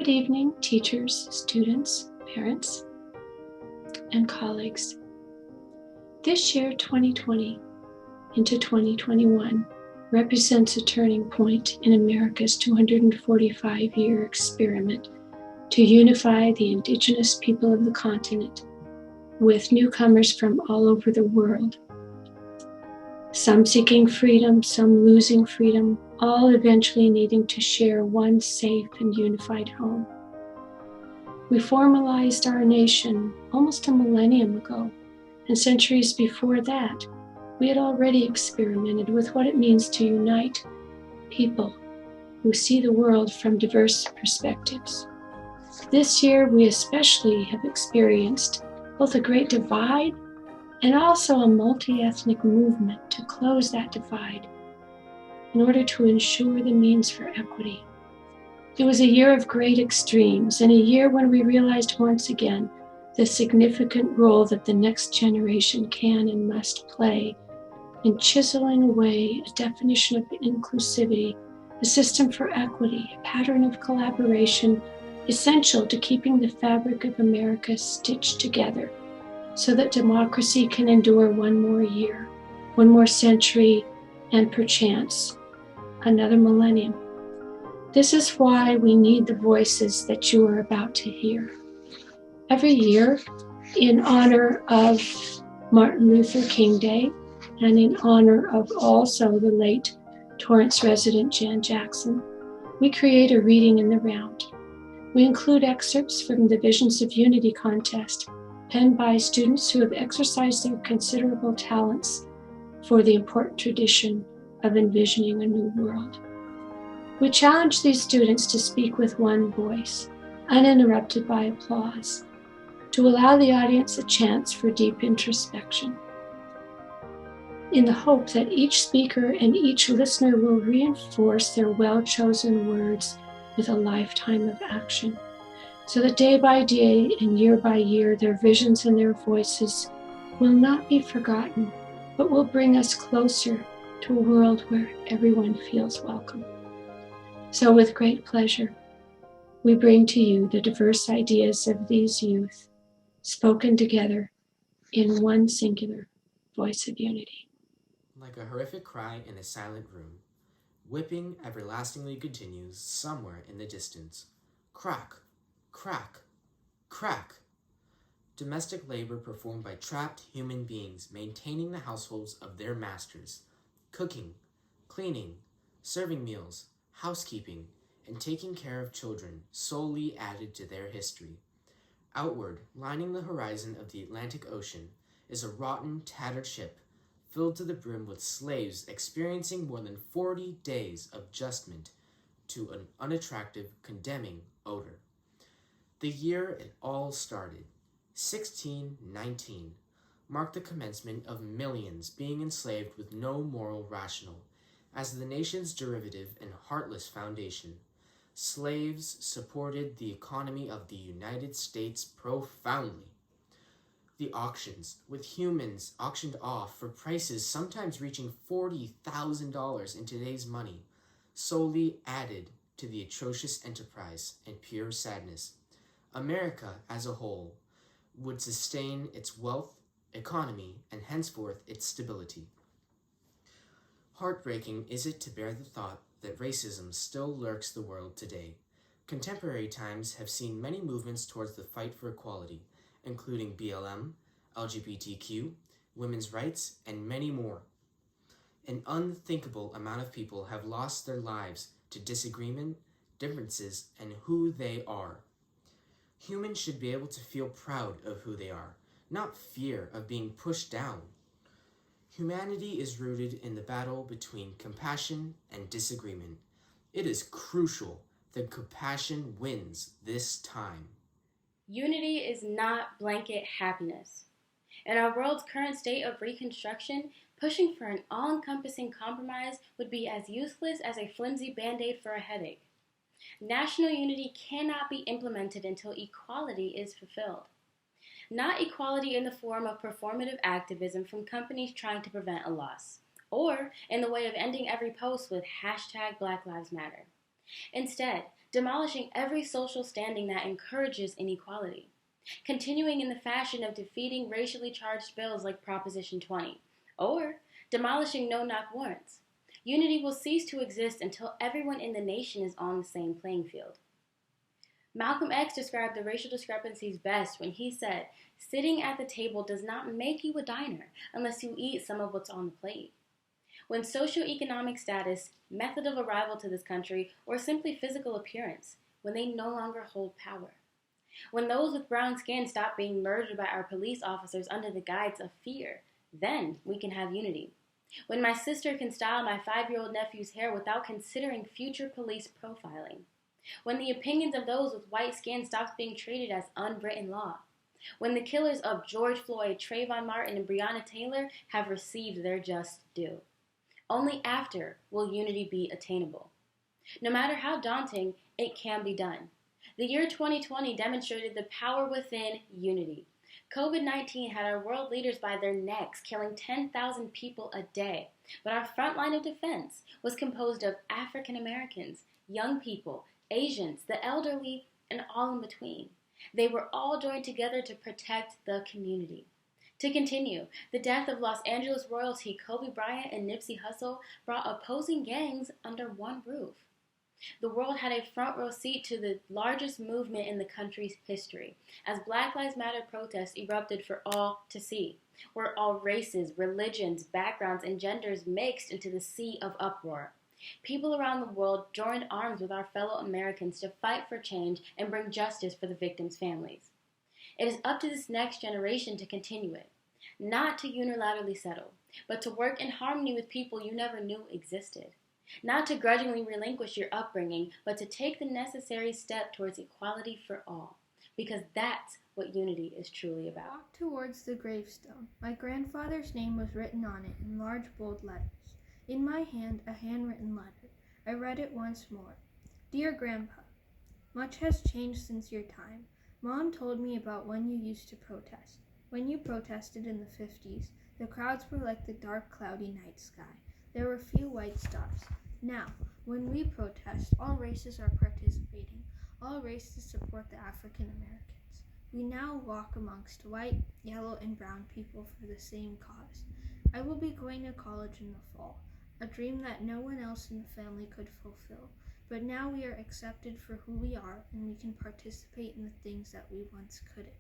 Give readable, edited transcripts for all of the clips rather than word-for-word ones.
Good evening, teachers, students, parents, and colleagues. This year, 2020 into 2021, represents a turning point in America's 245-year experiment to unify the indigenous people of the continent with newcomers from all over the world. Some seeking freedom, some losing freedom, all eventually needing to share one safe and unified home. We formalized our nation almost a millennium ago, and centuries before that, we had already experimented with what it means to unite people who see the world from diverse perspectives. This year, we especially have experienced both a great divide and also a multi-ethnic movement to close that divide in order to ensure the means for equity. It was a year of great extremes and a year when we realized once again the significant role that the next generation can and must play in chiseling away a definition of inclusivity, a system for equity, a pattern of collaboration essential to keeping the fabric of America stitched together so that democracy can endure one more year, one more century, and perchance another millennium. This is why we need the voices that you are about to hear. Every year, in honor of Martin Luther King Day, and in honor of also the late Torrance resident Jan Jackson, we create a reading in the round. We include excerpts from the Visions of Unity contest, penned by students who have exercised their considerable talents for the important tradition of envisioning a new world. We challenge these students to speak with one voice, uninterrupted by applause, to allow the audience a chance for deep introspection, in the hope that each speaker and each listener will reinforce their well-chosen words with a lifetime of action, so that day by day and year by year, their visions and their voices will not be forgotten, but will bring us closer to a world where everyone feels welcome. So with great pleasure, we bring to you the diverse ideas of these youth, spoken together in one singular voice of unity. Like a horrific cry in a silent room, whipping everlastingly continues somewhere in the distance. Crack, crack, crack. Domestic labor performed by trapped human beings maintaining the households of their masters, cooking, cleaning, serving meals, housekeeping, and taking care of children solely added to their history. Outward, lining the horizon of the Atlantic Ocean, is a rotten, tattered ship filled to the brim with slaves experiencing more than 40 days of adjustment to an unattractive, condemning odor. The year it all started, 1619, marked the commencement of millions being enslaved with no moral rationale. As the nation's derivative and heartless foundation, slaves supported the economy of the United States profoundly. The auctions, with humans auctioned off for prices sometimes reaching $40,000 in today's money, solely added to the atrocious enterprise and pure sadness. America as a whole would sustain its wealth, economy, and henceforth its stability. Heartbreaking is it to bear the thought that racism still lurks the world today. Contemporary times have seen many movements towards the fight for equality, including BLM, LGBTQ, women's rights, and many more. An unthinkable amount of people have lost their lives to disagreement, differences, and who they are. Humans should be able to feel proud of who they are, not fear of being pushed down. Humanity is rooted in the battle between compassion and disagreement. It is crucial that compassion wins this time. Unity is not blanket happiness. In our world's current state of reconstruction, pushing for an all-encompassing compromise would be as useless as a flimsy band-aid for a headache. National unity cannot be implemented until equality is fulfilled. Not equality in the form of performative activism from companies trying to prevent a loss, or in the way of ending every post with #Black Lives Matter. Instead, demolishing every social standing that encourages inequality, continuing in the fashion of defeating racially charged bills like Proposition 20, or demolishing no-knock warrants. Unity will cease to exist until everyone in the nation is on the same playing field. Malcolm X described the racial discrepancies best when he said, "Sitting at the table does not make you a diner unless you eat some of what's on the plate." When socioeconomic status, method of arrival to this country, or simply physical appearance, when they no longer hold power. When those with brown skin stop being murdered by our police officers under the guise of fear, then we can have unity. When my sister can style my 5-year-old nephew's hair without considering future police profiling. When the opinions of those with white skin stops being treated as unwritten law. When the killers of George Floyd, Trayvon Martin, and Breonna Taylor have received their just due. Only after will unity be attainable. No matter how daunting, it can be done. The year 2020 demonstrated the power within unity. COVID-19 had our world leaders by their necks, killing 10,000 people a day. But our front line of defense was composed of African Americans, young people, Asians, the elderly, and all in between. They were all joined together to protect the community. To continue, the death of Los Angeles royalty Kobe Bryant and Nipsey Hussle brought opposing gangs under one roof. The world had a front row seat to the largest movement in the country's history, as Black Lives Matter protests erupted for all to see, where all races, religions, backgrounds, and genders mixed into the sea of uproar. People around the world joined arms with our fellow Americans to fight for change and bring justice for the victims' families. It is up to this next generation to continue it, not to unilaterally settle, but to work in harmony with people you never knew existed. Not to grudgingly relinquish your upbringing, but to take the necessary step towards equality for all, because that's what unity is truly about. I walked towards the gravestone. My grandfather's name was written on it in large bold letters. In my hand, a handwritten letter. I read it once more. Dear Grandpa, much has changed since your time. Mom told me about when you used to protest. When you protested in the 50s, the crowds were like the dark, cloudy night sky. There were few white stars. Now, when we protest, all races are participating. All races support the African Americans. We now walk amongst white, yellow, and brown people for the same cause. I will be going to college in the fall, a dream that no one else in the family could fulfill. But now we are accepted for who we are, and we can participate in the things that we once couldn't.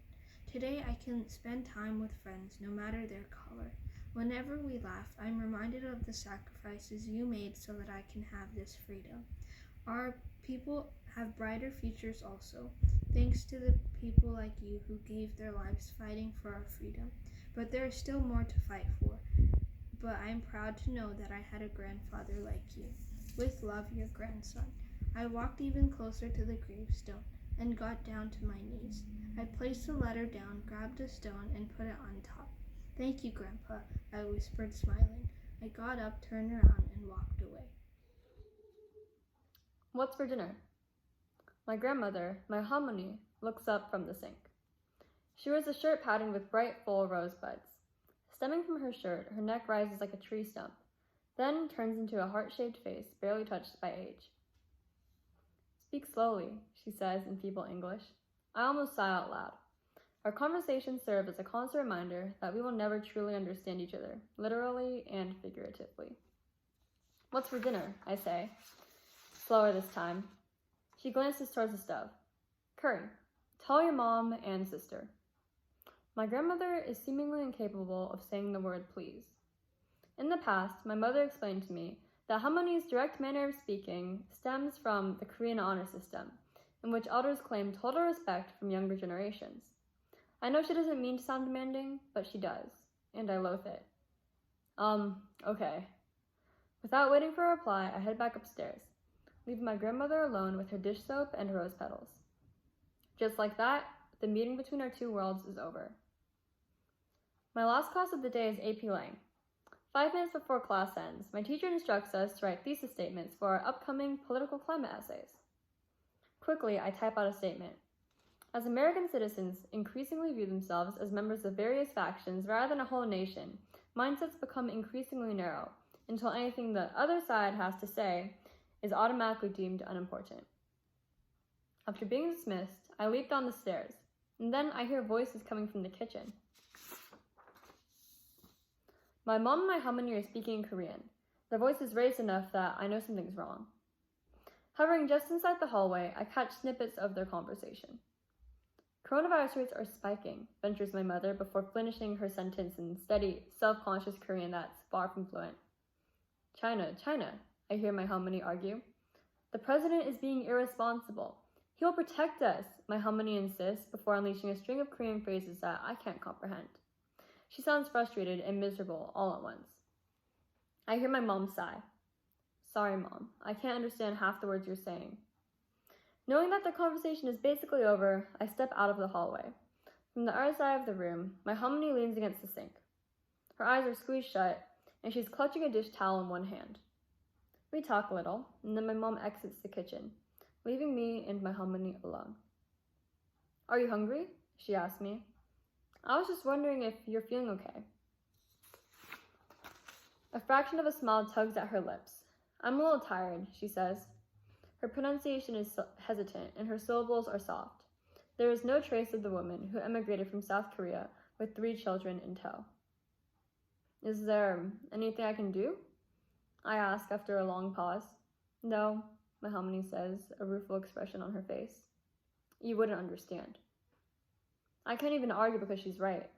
Today I can spend time with friends, no matter their color. Whenever we laugh, I'm reminded of the sacrifices you made so that I can have this freedom. Our people have brighter futures also, thanks to the people like you who gave their lives fighting for our freedom. But there is still more to fight for. But I'm proud to know that I had a grandfather like you. With love, your grandson. I walked even closer to the gravestone and got down to my knees. I placed the letter down, grabbed a stone, and put it on top. Thank you, Grandpa, I whispered, smiling. I got up, turned around, and walked away. What's for dinner? My grandmother, my Harmony, looks up from the sink. She wears a shirt patterned with bright, full rosebuds. Stemming from her shirt, her neck rises like a tree stump, then turns into a heart-shaped face barely touched by age. Speak slowly, she says in feeble English. I almost sigh out loud. Our conversations serve as a constant reminder that we will never truly understand each other, literally and figuratively. What's for dinner? I say. Slower this time. She glances towards the stove. Curry. Tell your mom and sister. My grandmother is seemingly incapable of saying the word please. In the past, my mother explained to me that Harmony's direct manner of speaking stems from the Korean honor system, in which elders claim total respect from younger generations. I know she doesn't mean to sound demanding, but she does, and I loathe it. Okay. Without waiting for a reply, I head back upstairs, leaving my grandmother alone with her dish soap and rose petals. Just like that, the meeting between our two worlds is over. My last class of the day is AP Lang. 5 minutes before class ends, my teacher instructs us to write thesis statements for our upcoming political climate essays. Quickly, I type out a statement. As American citizens increasingly view themselves as members of various factions rather than a whole nation, mindsets become increasingly narrow until anything the other side has to say is automatically deemed unimportant. After being dismissed, I leap down the stairs, and then I hear voices coming from the kitchen. My mom and my harmony are speaking in Korean. Their voices raised enough that I know something's wrong. Hovering just inside the hallway, I catch snippets of their conversation. Coronavirus rates are spiking, ventures my mother before finishing her sentence in steady, self-conscious Korean that's far from fluent. China, I hear my harmony argue. The president is being irresponsible. He will protect us, my harmony insists before unleashing a string of Korean phrases that I can't comprehend. She sounds frustrated and miserable all at once. I hear my mom sigh. Sorry, Mom, I can't understand half the words you're saying. Knowing that the conversation is basically over, I step out of the hallway. From the other side of the room, my harmony leans against the sink. Her eyes are squeezed shut, and she's clutching a dish towel in one hand. We talk a little, and then my mom exits the kitchen, leaving me and my harmony alone. Are you hungry? She asked me. I was just wondering if you're feeling okay. A fraction of a smile tugs at her lips. I'm a little tired, she says. Her pronunciation is hesitant, and her syllables are soft. There is no trace of the woman who emigrated from South Korea with 3 children in tow. Is there anything I can do? I ask after a long pause. No, my harmony says, a rueful expression on her face. You wouldn't understand. I can't even argue because she's right.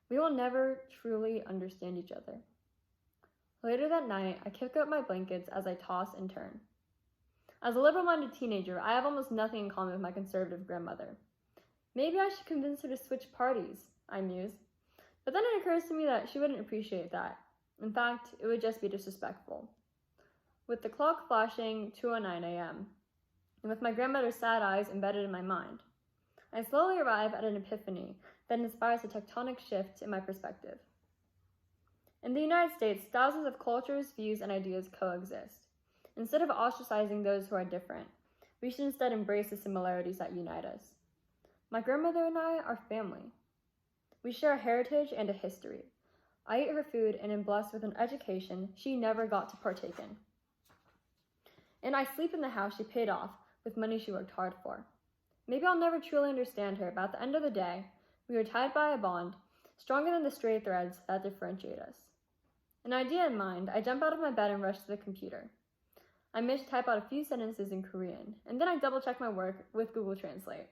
We will never truly understand each other. Later that night, I kick up my blankets as I toss and turn. As a liberal-minded teenager, I have almost nothing in common with my conservative grandmother. Maybe I should convince her to switch parties, I muse. But then it occurs to me that she wouldn't appreciate that. In fact, it would just be disrespectful. With the clock flashing 2:09 a.m., and with my grandmother's sad eyes embedded in my mind, I slowly arrive at an epiphany that inspires a tectonic shift in my perspective. In the United States, thousands of cultures, views, and ideas coexist. Instead of ostracizing those who are different, we should instead embrace the similarities that unite us. My grandmother and I are family. We share a heritage and a history. I eat her food and am blessed with an education she never got to partake in. And I sleep in the house she paid off with money she worked hard for. Maybe I'll never truly understand her, but at the end of the day, we are tied by a bond stronger than the stray threads that differentiate us. An idea in mind, I jump out of my bed and rush to the computer. I manage to type out a few sentences in Korean, and then I double-check my work with Google Translate.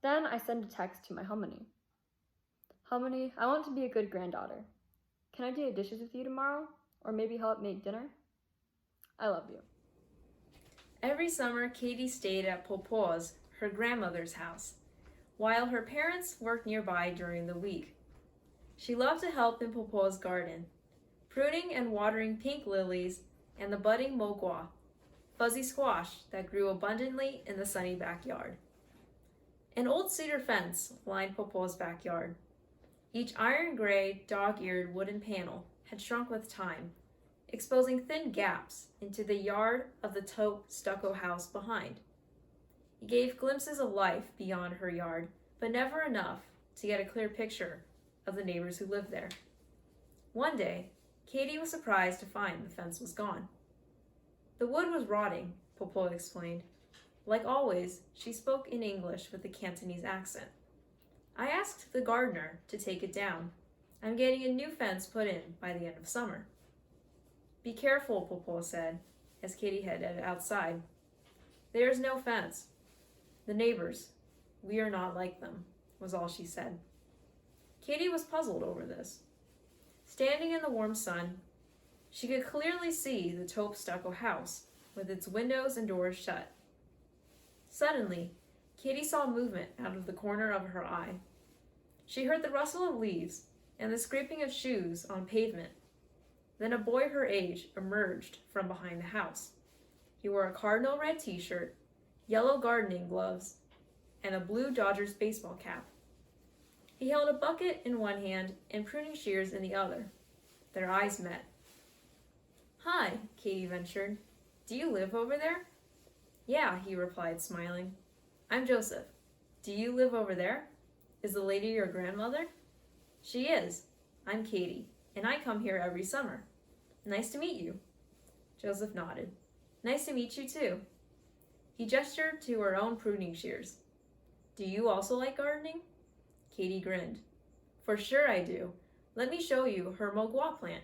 Then I send a text to my harmony. Harmony, I want to be a good granddaughter. Can I do the dishes with you tomorrow? Or maybe help make dinner? I love you. Every summer, Katie stayed at Popo's, her grandmother's house, while her parents worked nearby during the week. She loved to help in Popo's garden, pruning and watering pink lilies and the budding mogwa, fuzzy squash that grew abundantly in the sunny backyard. An old cedar fence lined Popo's backyard. Each iron-gray, dog-eared wooden panel had shrunk with time, exposing thin gaps into the yard of the taupe stucco house behind. It gave glimpses of life beyond her yard, but never enough to get a clear picture of the neighbors who lived there. One day, Katie was surprised to find the fence was gone. The wood was rotting, Popo explained. Like always, she spoke in English with a Cantonese accent. I asked the gardener to take it down. I'm getting a new fence put in by the end of summer. Be careful, Popo said, as Katie headed outside. There is no fence. The neighbors, we are not like them, was all she said. Katie was puzzled over this. Standing in the warm sun, she could clearly see the taupe stucco house with its windows and doors shut. Suddenly, Katie saw movement out of the corner of her eye. She heard the rustle of leaves and the scraping of shoes on pavement. Then a boy her age emerged from behind the house. He wore a cardinal red t-shirt, yellow gardening gloves, and a blue Dodgers baseball cap. He held a bucket in one hand and pruning shears in the other. Their eyes met. Hi, Katie ventured. Do you live over there? Yeah, he replied, smiling. I'm Joseph. Do you live over there? Is the lady your grandmother? She is. I'm Katie, and I come here every summer. Nice to meet you. Joseph nodded. Nice to meet you too. He gestured to her own pruning shears. Do you also like gardening? Katie grinned. For sure I do. Let me show you her mogwa plant.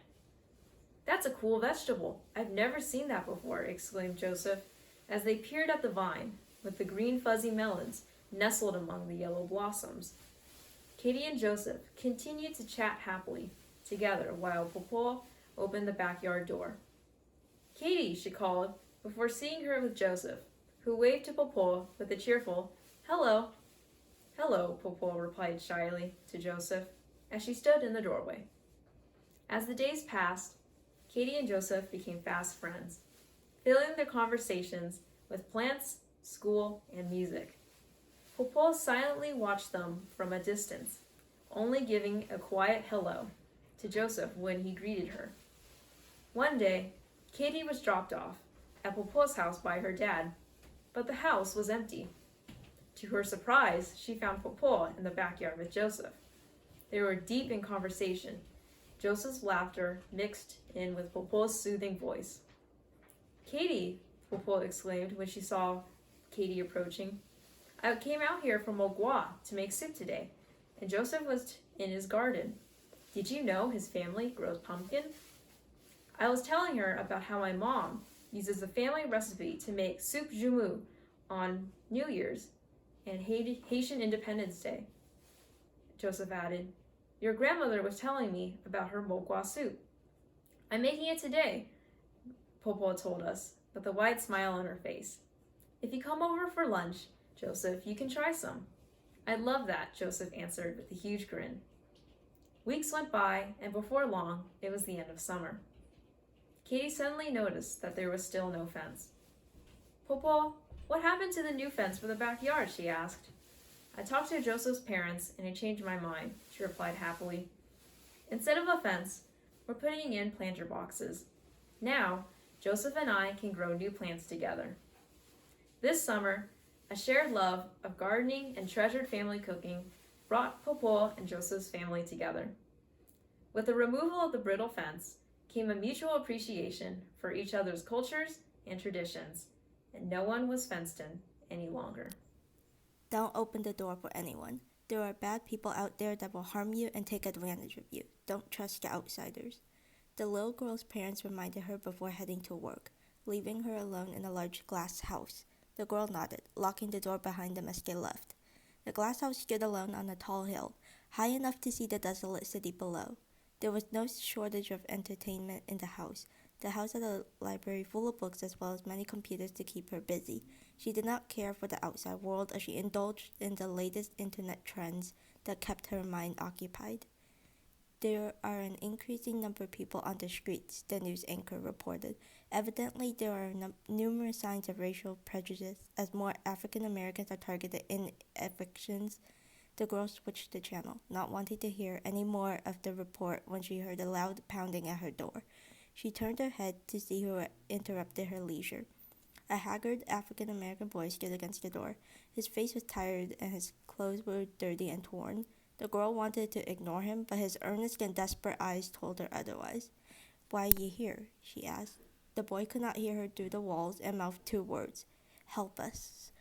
That's a cool vegetable. I've never seen that before, exclaimed Joseph, as they peered at the vine, with the green fuzzy melons nestled among the yellow blossoms. Katie and Joseph continued to chat happily together while Popo opened the backyard door. Katie, she called, before seeing her with Joseph, who waved to Popo with a cheerful, hello. Hello, Popo replied shyly to Joseph as she stood in the doorway. As the days passed, Katie and Joseph became fast friends, filling their conversations with plants, school, and music. Popo silently watched them from a distance, only giving a quiet hello to Joseph when he greeted her. One day, Katie was dropped off at Popo's house by her dad, but the house was empty. To her surprise, she found Popo in the backyard with Joseph. They were deep in conversation, Joseph's laughter mixed in with Popo's soothing voice. Katie, Popo exclaimed when she saw Katie approaching. I came out here from Mogwa to make soup today, and Joseph was in his garden. Did you know his family grows pumpkin? I was telling her about how my mom uses a family recipe to make soup jumu on New Year's and Haitian Independence Day. Joseph added, your grandmother was telling me about her mogwa soup. I'm making it today, Popo told us, with a wide smile on her face. If you come over for lunch, Joseph, you can try some. I'd love that, Joseph answered with a huge grin. Weeks went by, and before long, it was the end of summer. Katie suddenly noticed that there was still no fence. Popo, what happened to the new fence for the backyard? She asked. I talked to Joseph's parents, and I changed my mind, she replied happily. Instead of a fence, we're putting in planter boxes. Now, Joseph and I can grow new plants together. This summer, a shared love of gardening and treasured family cooking brought Popo and Joseph's family together. With the removal of the brittle fence came a mutual appreciation for each other's cultures and traditions, and no one was fenced in any longer. Don't open the door for anyone. There are bad people out there that will harm you and take advantage of you. Don't trust the outsiders. The little girl's parents reminded her before heading to work, leaving her alone in a large glass house. The girl nodded, locking the door behind them as they left. The glass house stood alone on a tall hill, high enough to see the desolate city below. There was no shortage of entertainment in the house. The house had a library full of books as well as many computers to keep her busy. She did not care for the outside world as she indulged in the latest internet trends that kept her mind occupied. There are an increasing number of people on the streets, the news anchor reported. Evidently, there are numerous signs of racial prejudice as more African Americans are targeted in evictions. The girl switched the channel, not wanting to hear any more of the report when she heard a loud pounding at her door. She turned her head to see who interrupted her leisure. A haggard African-American boy stood against the door. His face was tired and his clothes were dirty and torn. The girl wanted to ignore him, but his earnest and desperate eyes told her otherwise. Why are you here? She asked. The boy could not hear her through the walls and mouthed two words. Help us.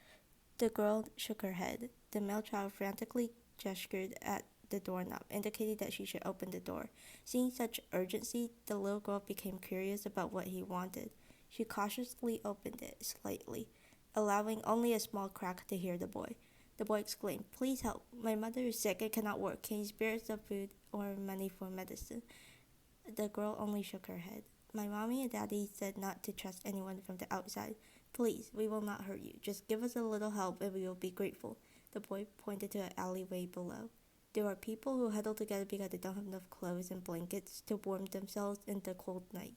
The girl shook her head. The male child frantically gestured at the doorknob, indicating that she should open the door. Seeing such urgency, the little girl became curious about what he wanted. She cautiously opened it slightly, allowing only a small crack to hear the boy. The boy exclaimed, Please help. My mother is sick and cannot work. Can you spare some food or money for medicine? The girl only shook her head. My mommy and daddy said not to trust anyone from the outside. Please, we will not hurt you. Just give us a little help and we will be grateful. The boy pointed to an alleyway below. There are people who huddle together because they don't have enough clothes and blankets to warm themselves in the cold night.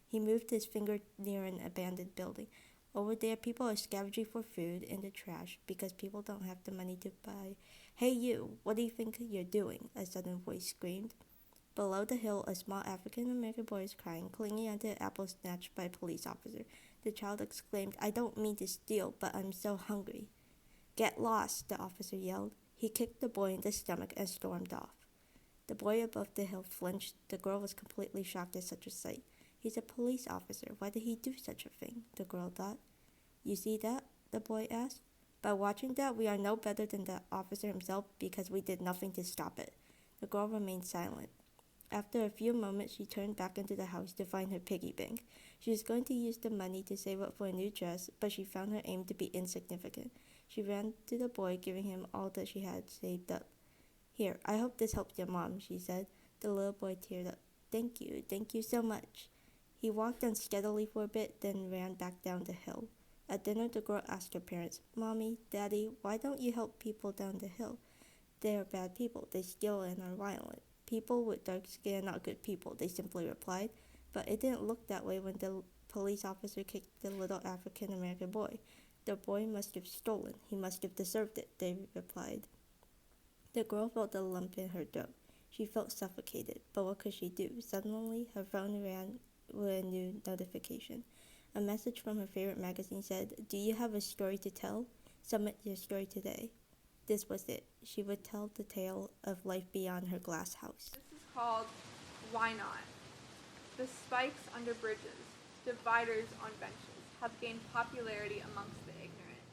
He moved his finger near an abandoned building. Over there, people are scavenging for food in the trash because people don't have the money to buy. Hey you, what do you think you're doing? A sudden voice screamed. Below the hill, a small African-American boy is crying, clinging onto an apple snatched by a police officer. The child exclaimed, I don't mean to steal, but I'm so hungry. Get lost, the officer yelled. He kicked the boy in the stomach and stormed off. The boy above the hill flinched. The girl was completely shocked at such a sight. He's a police officer. Why did he do such a thing? The girl thought. You see that? the boy asked. By watching that, we are no better than the officer himself because we did nothing to stop it. The girl remained silent. After a few moments, she turned back into the house to find her piggy bank. She was going to use the money to save up for a new dress, but she found her aim to be insignificant. She ran to the boy, giving him all that she had saved up. Here, I hope this helps your mom, she said. The little boy teared up. Thank you so much. He walked unsteadily for a bit, then ran back down the hill. At dinner, the girl asked her parents, Mommy, Daddy, why don't you help people down the hill? They are bad people. They steal and are violent. People with dark skin are not good people, they simply replied. But it didn't look that way when the police officer kicked the little African-American boy. The boy must have stolen. He must have deserved it, they replied. The girl felt a lump in her throat. She felt suffocated, but what could she do? Suddenly, her phone rang with a new notification. A message from her favorite magazine said, Do you have a story to tell? Submit your story today. This was it. She would tell the tale of life beyond her glass house. This is called Why Not? The spikes under bridges, dividers on benches, have gained popularity amongst the ignorant.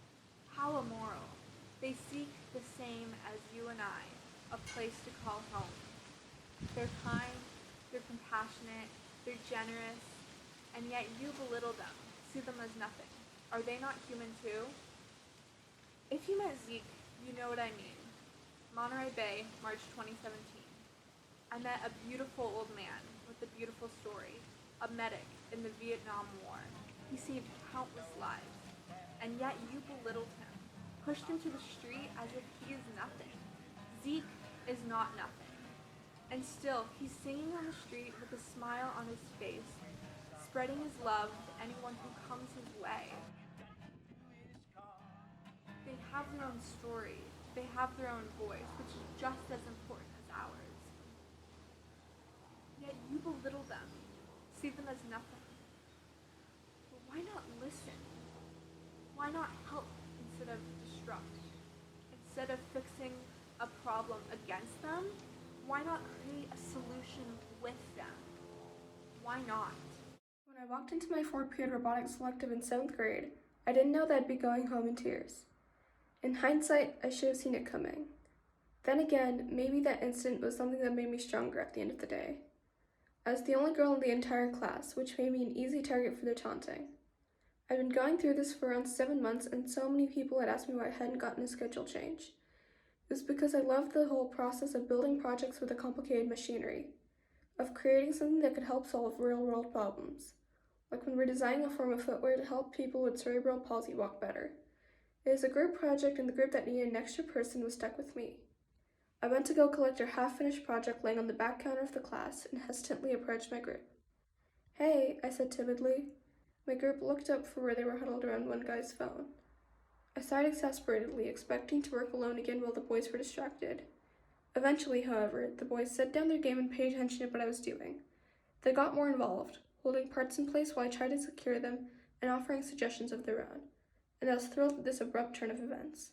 How immoral. They seek the same as you and I, a place to call home. They're kind, they're compassionate, they're generous, and yet you belittle them, see them as nothing. Are they not human too? If you met Zeke, you know what I mean. Monterey Bay, March 2017. I met a beautiful old man with a beautiful story, a medic in the Vietnam War. He saved countless lives, and yet you belittled him, pushed him to the street as if he is nothing. Zeke is not nothing. And still, he's singing on the street with a smile on his face, spreading his love to anyone who comes his way. They have their own story. They have their own voice, which is just as important as ours. Yet you belittle them, see them as nothing. But why not listen? Why not help instead of destruct? Instead of fixing a problem against them, why not create a solution with them? Why not? When I walked into my 4th-period robotics elective in 7th grade, I didn't know that I'd be going home in tears. In hindsight, I should have seen it coming. Then again, maybe that incident was something that made me stronger at the end of the day. I was the only girl in the entire class, which made me an easy target for their taunting. I'd been going through this for around 7 months, and so many people had asked me why I hadn't gotten a schedule change. It was because I loved the whole process of building projects with a complicated machinery, of creating something that could help solve real-world problems, like when we're designing a form of footwear to help people with cerebral palsy walk better. It was a group project, and the group that needed an extra person was stuck with me. I went to go collect our half-finished project laying on the back counter of the class and hesitantly approached my group. Hey, I said timidly. My group looked up for where they were huddled around one guy's phone. I sighed exasperatedly, expecting to work alone again while the boys were distracted. Eventually, however, the boys set down their game and paid attention to what I was doing. They got more involved, holding parts in place while I tried to secure them and offering suggestions of their own, and I was thrilled at this abrupt turn of events.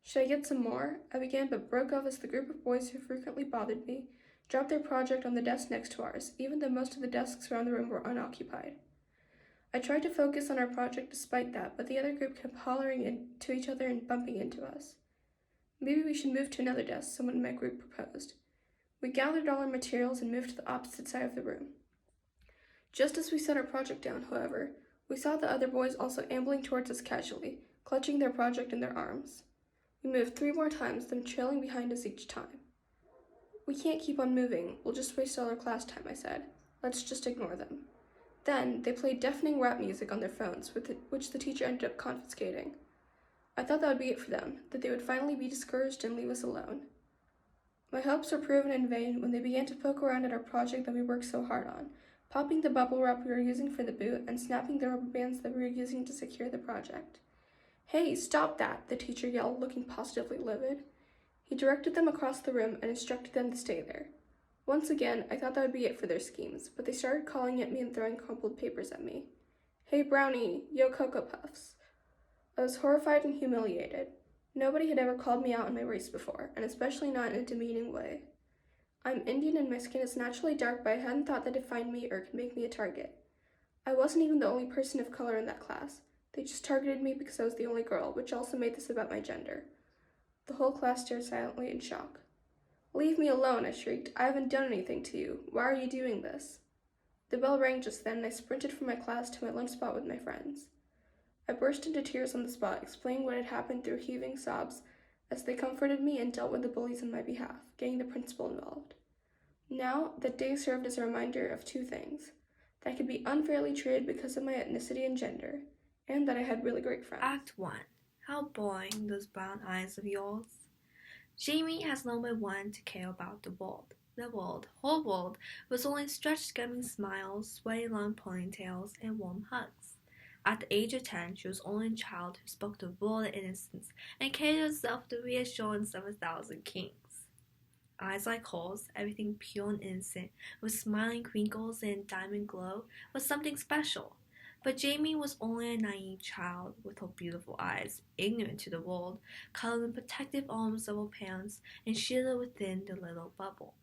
Should I get some more? I began, but broke off as the group of boys who frequently bothered me dropped their project on the desk next to ours, even though most of the desks around the room were unoccupied. I tried to focus on our project despite that, but the other group kept hollering into each other and bumping into us. Maybe we should move to another desk, someone in my group proposed. We gathered all our materials and moved to the opposite side of the room. Just as we set our project down, however, we saw the other boys also ambling towards us casually, clutching their project in their arms. We moved 3 more times, them trailing behind us each time. We can't keep on moving. We'll just waste all our class time, I said. Let's just ignore them. Then, they played deafening rap music on their phones, which the teacher ended up confiscating. I thought that would be it for them, that they would finally be discouraged and leave us alone. My hopes were proven in vain when they began to poke around at our project that we worked so hard on, popping the bubble wrap we were using for the boot and snapping the rubber bands that we were using to secure the project. Hey, stop that, the teacher yelled, looking positively livid. He directed them across the room and instructed them to stay there. Once again, I thought that would be it for their schemes, but they started calling at me and throwing crumpled papers at me. Hey, Brownie, yo Cocoa Puffs. I was horrified and humiliated. Nobody had ever called me out on my race before, and especially not in a demeaning way. I'm Indian and my skin is naturally dark, but I hadn't thought that defined me or could make me a target. I wasn't even the only person of color in that class. They just targeted me because I was the only girl, which also made this about my gender. The whole class stared silently in shock. "Leave me alone," I shrieked. "I haven't done anything to you. Why are you doing this?" The bell rang just then, and I sprinted from my class to my lunch spot with my friends. I burst into tears on the spot, explaining what had happened through heaving sobs as they comforted me and dealt with the bullies on my behalf, getting the principal involved. Now, that day served as a reminder of two things: that I could be unfairly treated because of my ethnicity and gender, and that I had really great friends. Act 1. How boring those brown eyes of yours. Jamie has no one to care about the world. The world, whole world, was only stretched giving smiles, sweaty long ponytails, and warm hugs. At the age of 10, she was only a child who spoke the word of innocence and carried herself with the reassurance of 1,000 kings. Eyes like hers, everything pure and innocent, with smiling crinkles and diamond glow, was something special. But Jamie was only a naive child with her beautiful eyes, ignorant to the world, cuddled in protective arms of her parents, and shielded within the little bubble.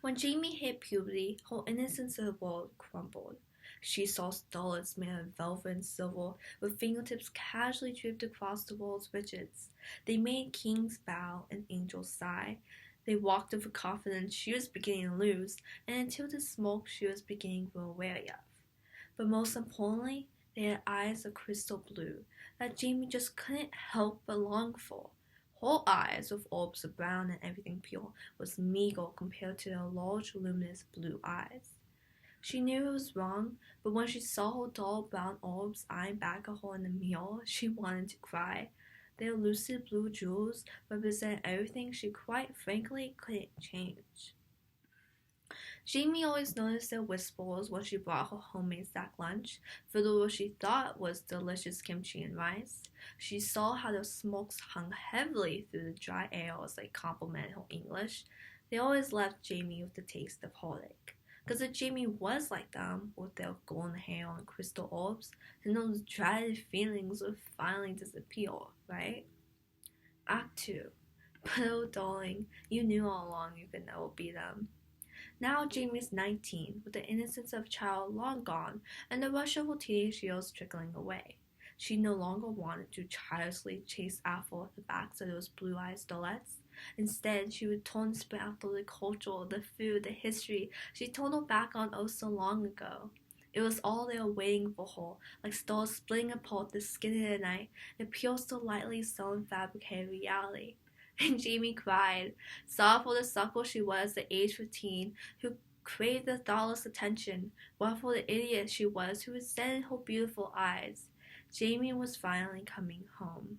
When Jamie hit puberty, her innocence of the world crumbled. She saw starlets made of velvet and silver, with fingertips casually draped across the world's ridges. They made kings bow and angels sigh. They walked with a confidence she was beginning to lose, and until the smoke she was beginning to grow wary of. But most importantly, they had eyes of crystal blue that Jamie just couldn't help but long for. Her eyes, with orbs of brown and everything pure, was meager compared to their large, luminous blue eyes. She knew it was wrong, but when she saw her dull brown orbs eyeing back at her in the mirror, she wanted to cry. Their lucid blue jewels represented everything she quite frankly couldn't change. Jamie always noticed their whispers when she brought her homemade sack lunch, filled with what she thought was delicious kimchi and rice. She saw how their smokes hung heavily through the dry air as they complimented her English. They always left Jamie with the taste of heartache. Because if Jamie was like them, with their golden hair and crystal orbs, then those dreaded feelings would finally disappear, right? Act 2. But oh darling, you knew all along you could never be them. Now Jamie is 19, with the innocence of a child long gone, and the rush of her teenage years trickling away. She no longer wanted to childishly chase after the backs of those blue-eyed starlets. Instead, she would turn and sprint after the culture, the food, the history she turned her back on oh so long ago. It was all there waiting for her, like stars splitting apart the skin of the night, the pure, so lightly sewn fabricated reality. And Jamie cried, saw for the sucker she was at age 15, who craved the thoughtless attention, what for the idiot she was who resented her beautiful eyes. Jamie was finally coming home.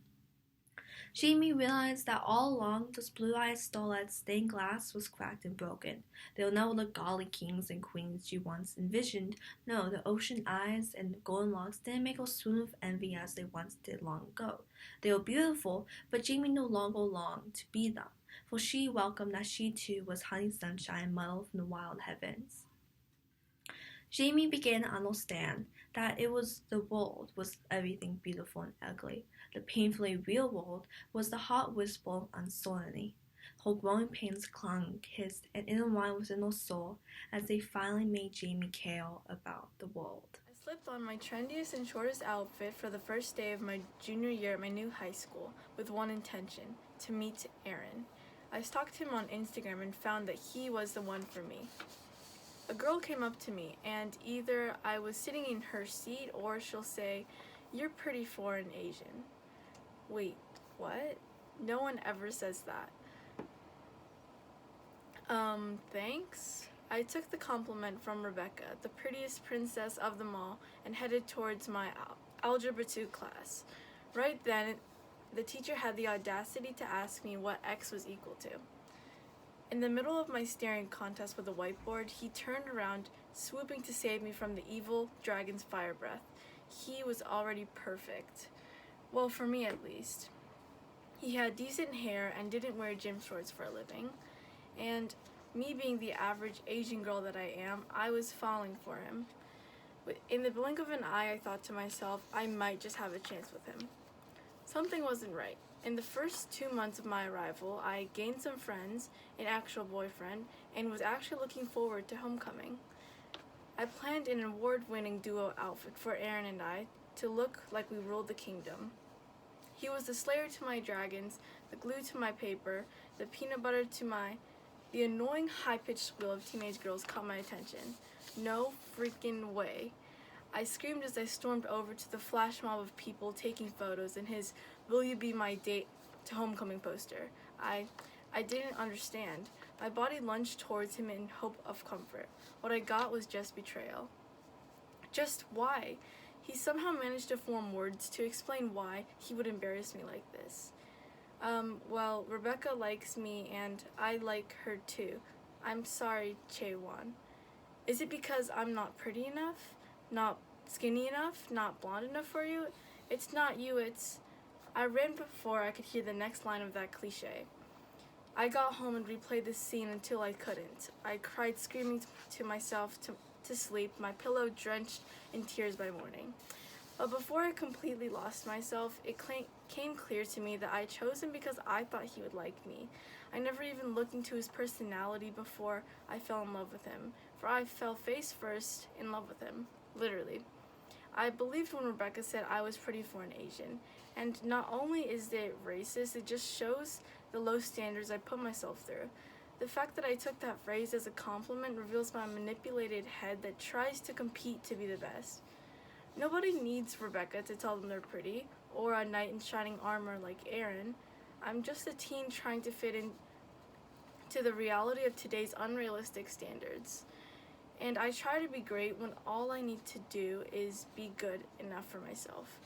Jamie realized that all along those blue-eyed starlets' stained glass was cracked and broken. They were never the godly kings and queens she once envisioned. No, the ocean eyes and the golden locks didn't make her swoon with envy as they once did long ago. They were beautiful, but Jamie no longer longed to be them, for she welcomed that she too was honey sunshine muddled from the wild heavens. Jamie began to understand that the world was everything beautiful and ugly. The painfully real world was the hot whisper of uncertainty. Her growing pains clung, kissed, and intertwined within her soul as they finally made Jamie care about the world. I slipped on my trendiest and shortest outfit for the first day of my junior year at my new high school with one intention: to meet Aaron. I stalked him on Instagram and found that he was the one for me. A girl came up to me, and either I was sitting in her seat or she'll say, "You're pretty for an Asian." Wait, what? No one ever says that. Thanks? I took the compliment from Rebecca, the prettiest princess of them all, and headed towards my Algebra 2 class. Right then, the teacher had the audacity to ask me what X was equal to. In the middle of my staring contest with a whiteboard, he turned around, swooping to save me from the evil dragon's fire breath. He was already perfect. Well, for me at least. He had decent hair and didn't wear gym shorts for a living. And me being the average Asian girl that I am, I was falling for him. But in the blink of an eye, I thought to myself, I might just have a chance with him. Something wasn't right. In the first 2 months of my arrival, I gained some friends, an actual boyfriend, and was actually looking forward to homecoming. I planned an award-winning duo outfit for Aaron and I to look like we ruled the kingdom. He was the slayer to my dragons, the glue to my paper, the peanut butter to my... The annoying high-pitched squeal of teenage girls caught my attention. No freaking way. I screamed as I stormed over to the flash mob of people taking photos in his "Will you be my date to homecoming" poster. I didn't understand. My body lunged towards him in hope of comfort. What I got was just betrayal. Just why? He somehow managed to form words to explain why he would embarrass me like this. Well, Rebecca likes me and I like her too. I'm sorry, Jueon. Is it because I'm not pretty enough? Not skinny enough? Not blonde enough for you? It's not you, it's... I ran before I could hear the next line of that cliche. I got home and replayed this scene until I couldn't. I cried, screaming to myself to sleep, my pillow drenched in tears by morning. But before I completely lost myself, it came clear to me that I chose him because I thought he would like me. I never even looked into his personality before I fell in love with him, for I fell face first in love with him, literally. I believed when Rebecca said I was pretty for an Asian, and not only is it racist, it just shows the low standards I put myself through. The fact that I took that phrase as a compliment reveals my manipulated head that tries to compete to be the best. Nobody needs Rebecca to tell them they're pretty, or a knight in shining armor like Aaron. I'm just a teen trying to fit into the reality of today's unrealistic standards. And I try to be great when all I need to do is be good enough for myself.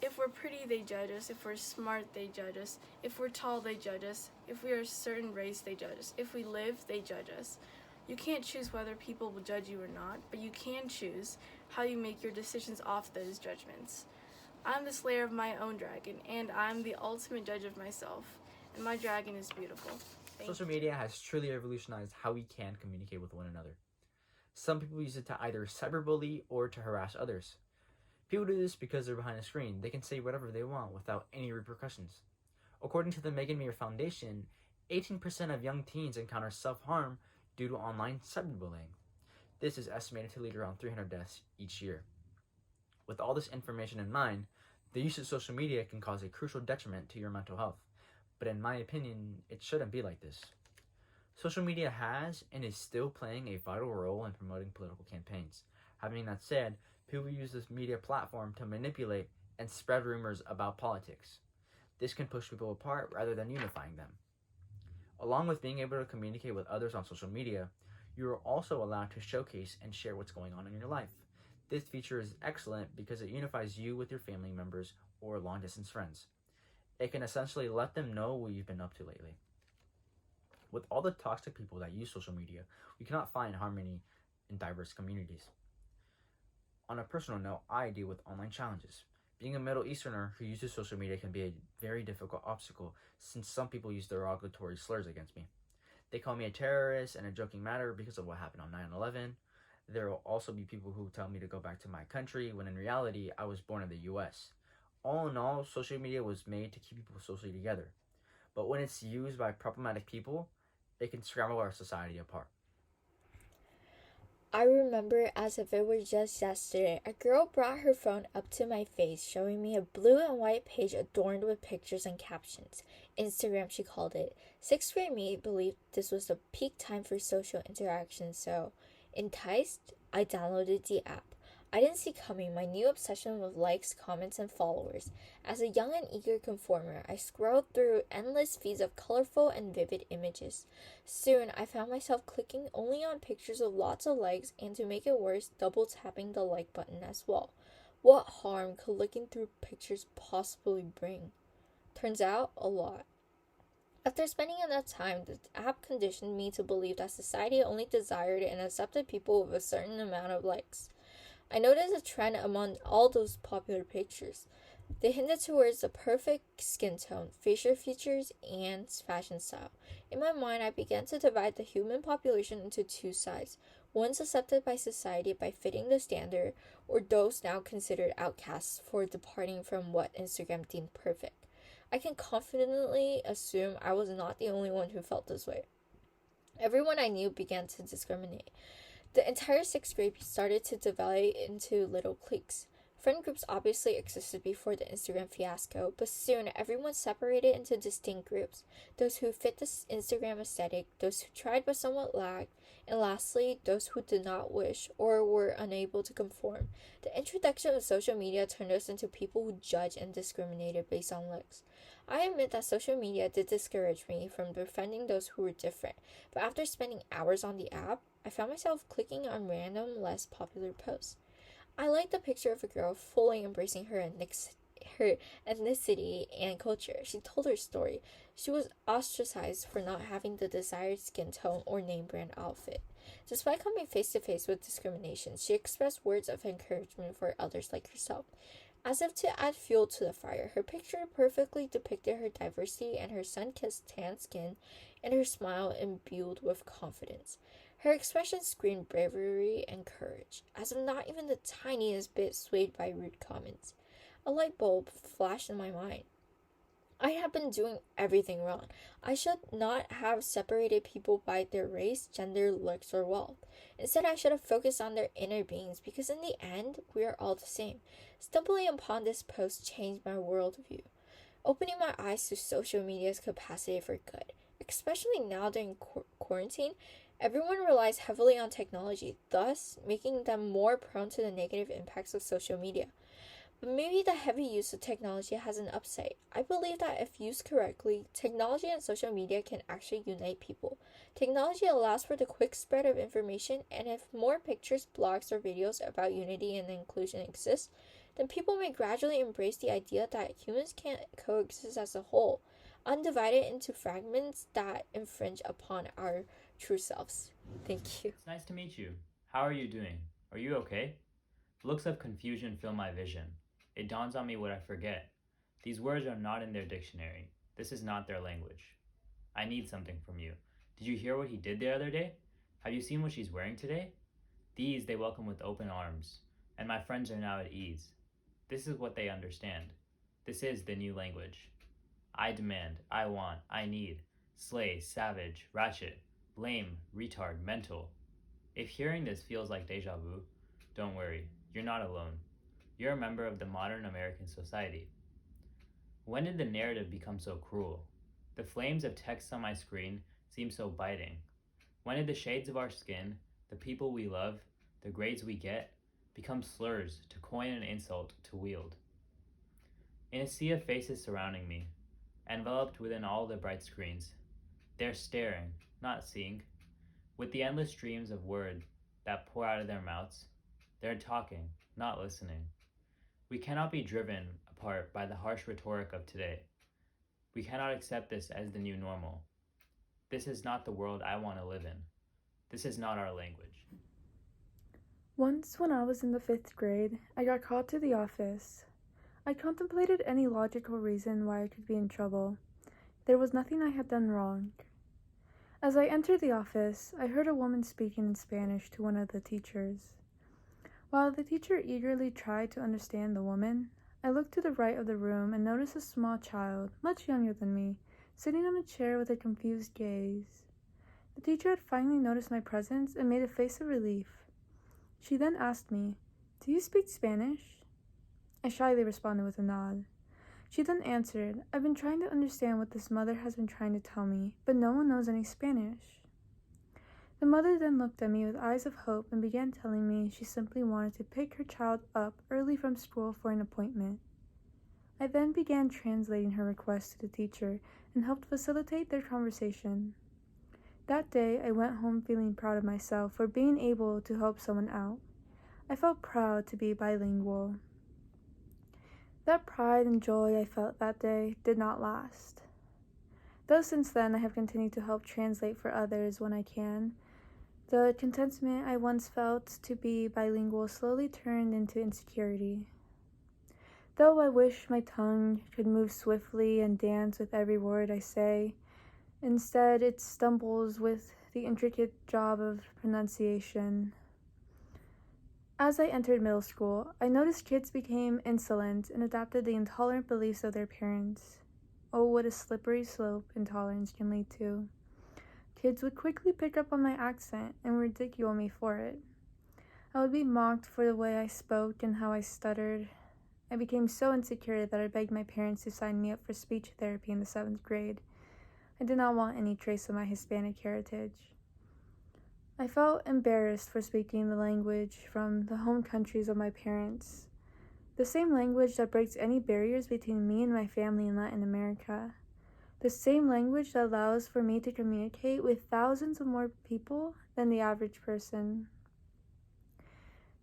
If we're pretty, they judge us. If we're smart, they judge us. If we're tall, they judge us. If we are a certain race, they judge us. If we live, they judge us. You can't choose whether people will judge you or not, but you can choose how you make your decisions off those judgments. I'm the slayer of my own dragon, and I'm the ultimate judge of myself. And my dragon is beautiful. Social media has truly revolutionized how we can communicate with one another. Some people use it to either cyberbully or to harass others. People do this because they're behind a screen. They can say whatever they want without any repercussions. According to the Megan Meir Foundation, 18% of young teens encounter self-harm due to online cyberbullying. This is estimated to lead around 300 deaths each year. With all this information in mind, the use of social media can cause a crucial detriment to your mental health. But in my opinion, it shouldn't be like this. Social media has and is still playing a vital role in promoting political campaigns. Having that said, people use this media platform to manipulate and spread rumors about politics. This can push people apart rather than unifying them. Along with being able to communicate with others on social media, you are also allowed to showcase and share what's going on in your life. This feature is excellent because it unifies you with your family members or long-distance friends. It can essentially let them know what you've been up to lately. With all the toxic people that use social media, we cannot find harmony in diverse communities. On a personal note, I deal with online challenges. Being a Middle Easterner who uses social media can be a very difficult obstacle since some people use derogatory slurs against me. They call me a terrorist in a joking manner because of what happened on 9/11. There will also be people who tell me to go back to my country when in reality I was born in the US. All in all, social media was made to keep people socially together. But when it's used by problematic people, it can scramble our society apart. I remember as if it was just yesterday, a girl brought her phone up to my face, showing me a blue and white page adorned with pictures and captions. Instagram, she called it. Sixth grade me believed this was the peak time for social interaction, so enticed, I downloaded the app. I didn't see coming my new obsession with likes, comments, and followers. As a young and eager conformer, I scrolled through endless feeds of colorful and vivid images. Soon, I found myself clicking only on pictures with lots of likes, and to make it worse, double tapping the like button as well. What harm could looking through pictures possibly bring? Turns out, a lot. After spending enough time, the app conditioned me to believe that society only desired and accepted people with a certain amount of likes. I noticed a trend among all those popular pictures. They hinted towards the perfect skin tone, facial features, and fashion style. In my mind, I began to divide the human population into two sides. Ones accepted by society by fitting the standard, or those now considered outcasts for departing from what Instagram deemed perfect. I can confidently assume I was not the only one who felt this way. Everyone I knew began to discriminate. The entire sixth grade started to divide into little cliques. Friend groups obviously existed before the Instagram fiasco, but soon everyone separated into distinct groups. Those who fit the Instagram aesthetic, those who tried but somewhat lagged, and lastly, those who did not wish or were unable to conform. The introduction of social media turned us into people who judge and discriminated based on looks. I admit that social media did discourage me from befriending those who were different, but after spending hours on the app, I found myself clicking on random, less popular posts. I liked the picture of a girl fully embracing her ethnicity and culture. She told her story. She was ostracized for not having the desired skin tone or name brand outfit. Despite coming face to face with discrimination, she expressed words of encouragement for others like herself. As if to add fuel to the fire, her picture perfectly depicted her diversity and her sun-kissed tan skin and her smile imbued with confidence. Her expression screamed bravery and courage, as if not even the tiniest bit swayed by rude comments. A light bulb flashed in my mind. I had been doing everything wrong. I should not have separated people by their race, gender, looks, or wealth. Instead, I should have focused on their inner beings, because in the end, we are all the same. Stumbling upon this post changed my worldview, opening my eyes to social media's capacity for good. Especially now during quarantine, everyone relies heavily on technology, thus making them more prone to the negative impacts of social media. But maybe the heavy use of technology has an upside. I believe that if used correctly, technology and social media can actually unite people. Technology allows for the quick spread of information, and if more pictures, blogs, or videos about unity and inclusion exist, then people may gradually embrace the idea that humans can coexist as a whole, undivided into fragments that infringe upon our true selves. Thank you. It's nice to meet you. How are you doing? Are you okay? Looks of confusion fill my vision. It dawns on me what I forget. These words are not in their dictionary. This is not their language. I need something from you. Did you hear what he did the other day? Have you seen what she's wearing today? These they welcome with open arms, and my friends are now at ease. This is what they understand. This is the new language. I demand, I want, I need, slay, savage, ratchet, blame, retard, mental. If hearing this feels like deja vu, don't worry, you're not alone. You're a member of the modern American society. When did the narrative become so cruel? The flames of text on my screen seem so biting. When did the shades of our skin, the people we love, the grades we get, become slurs to coin an insult to wield? In a sea of faces surrounding me, enveloped within all the bright screens, they're staring, not seeing. With the endless streams of word that pour out of their mouths, they're talking, not listening. We cannot be driven apart by the harsh rhetoric of today. We cannot accept this as the new normal. This is not the world I want to live in. This is not our language. Once, when I was in the 5th grade, I got called to the office. I contemplated any logical reason why I could be in trouble. There was nothing I had done wrong. As I entered the office, I heard a woman speaking in Spanish to one of the teachers. While the teacher eagerly tried to understand the woman, I looked to the right of the room and noticed a small child, much younger than me, sitting on a chair with a confused gaze. The teacher had finally noticed my presence and made a face of relief. She then asked me, "Do you speak Spanish?" I shyly responded with a nod. She then answered, "I've been trying to understand what this mother has been trying to tell me, but no one knows any Spanish." The mother then looked at me with eyes of hope and began telling me she simply wanted to pick her child up early from school for an appointment. I then began translating her request to the teacher and helped facilitate their conversation. That day, I went home feeling proud of myself for being able to help someone out. I felt proud to be bilingual. That pride and joy I felt that day did not last. Though since then I have continued to help translate for others when I can, the contentment I once felt to be bilingual slowly turned into insecurity. Though I wish my tongue could move swiftly and dance with every word I say, instead it stumbles with the intricate job of pronunciation. As I entered middle school, I noticed kids became insolent and adopted the intolerant beliefs of their parents. Oh, what a slippery slope intolerance can lead to. Kids would quickly pick up on my accent and ridicule me for it. I would be mocked for the way I spoke and how I stuttered. I became so insecure that I begged my parents to sign me up for speech therapy in the 7th grade. I did not want any trace of my Hispanic heritage. I felt embarrassed for speaking the language from the home countries of my parents, the same language that breaks any barriers between me and my family in Latin America, the same language that allows for me to communicate with thousands of more people than the average person.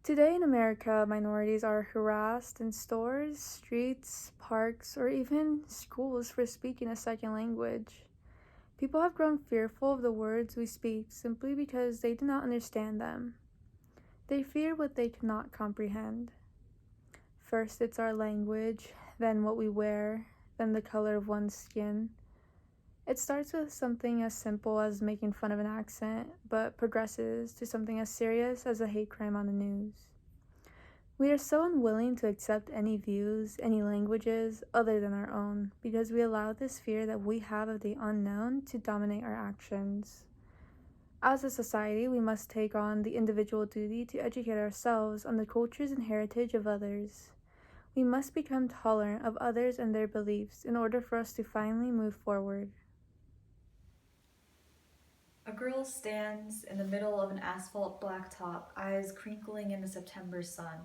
Today in America, minorities are harassed in stores, streets, parks, or even schools for speaking a second language. People have grown fearful of the words we speak simply because they do not understand them. They fear what they cannot comprehend. First, it's our language, then what we wear, then the color of one's skin. It starts with something as simple as making fun of an accent, but progresses to something as serious as a hate crime on the news. We are so unwilling to accept any views, any languages other than our own, because we allow this fear that we have of the unknown to dominate our actions. As a society, we must take on the individual duty to educate ourselves on the cultures and heritage of others. We must become tolerant of others and their beliefs in order for us to finally move forward. A girl stands in the middle of an asphalt blacktop, eyes crinkling in the September sun.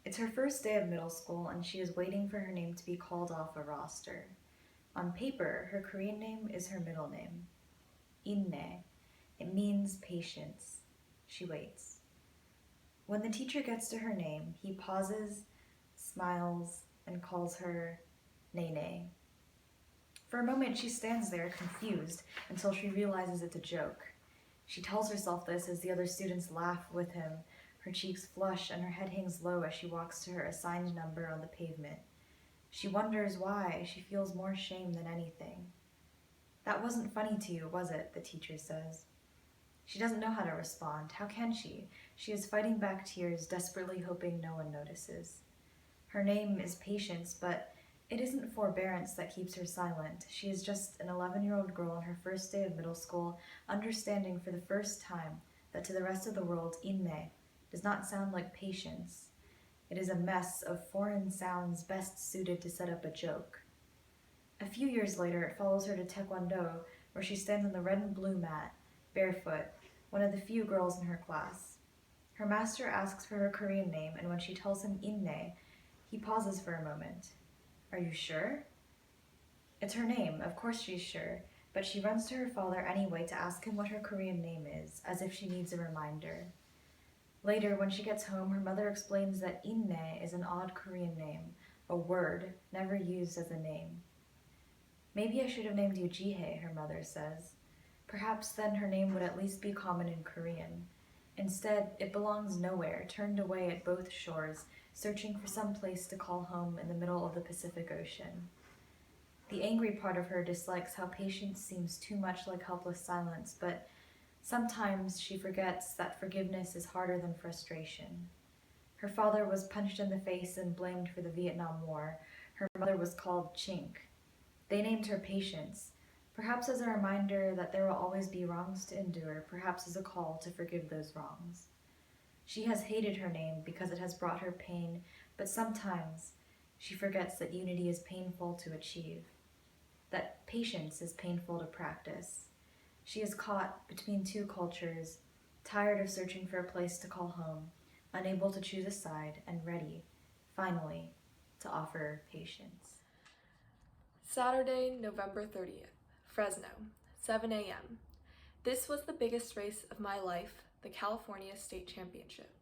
It's her first day of middle school, and she is waiting for her name to be called off a roster. On paper, her Korean name is her middle name, Inne. It means patience. She waits. When the teacher gets to her name, he pauses, smiles, and calls her Nene. For a moment, she stands there, confused, until she realizes it's a joke. She tells herself this as the other students laugh with him. Her cheeks flush and her head hangs low as she walks to her assigned number on the pavement. She wonders why she feels more shame than anything. "That wasn't funny to you, was it?" the teacher says. She doesn't know how to respond. How can she? She is fighting back tears, desperately hoping no one notices. Her name is Patience, but it isn't forbearance that keeps her silent. She is just an 11-year-old girl on her first day of middle school, understanding for the first time that to the rest of the world, Inne does not sound like patience. It is a mess of foreign sounds best suited to set up a joke. A few years later, it follows her to Taekwondo, where she stands on the red and blue mat, barefoot, one of the few girls in her class. Her master asks for her Korean name, and when she tells him Inne, he pauses for a moment. "Are you sure?" It's her name, of course she's sure, but she runs to her father anyway to ask him what her Korean name is, as if she needs a reminder. Later, when she gets home, her mother explains that Inne is an odd Korean name, a word, never used as a name. "Maybe I should have named you Jihae," her mother says. Perhaps then her name would at least be common in Korean. Instead, it belongs nowhere, turned away at both shores, searching for some place to call home in the middle of the Pacific Ocean. The angry part of her dislikes how patience seems too much like helpless silence, but sometimes she forgets that forgiveness is harder than frustration. Her father was punched in the face and blamed for the Vietnam War. Her mother was called Chink. They named her Patience, perhaps as a reminder that there will always be wrongs to endure, perhaps as a call to forgive those wrongs. She has hated her name because it has brought her pain, but sometimes she forgets that unity is painful to achieve, that patience is painful to practice. She is caught between two cultures, tired of searching for a place to call home, unable to choose a side, and ready, finally, to offer patience. Saturday, November 30th, Fresno, 7 a.m. This was the biggest race of my life, the California State Championship.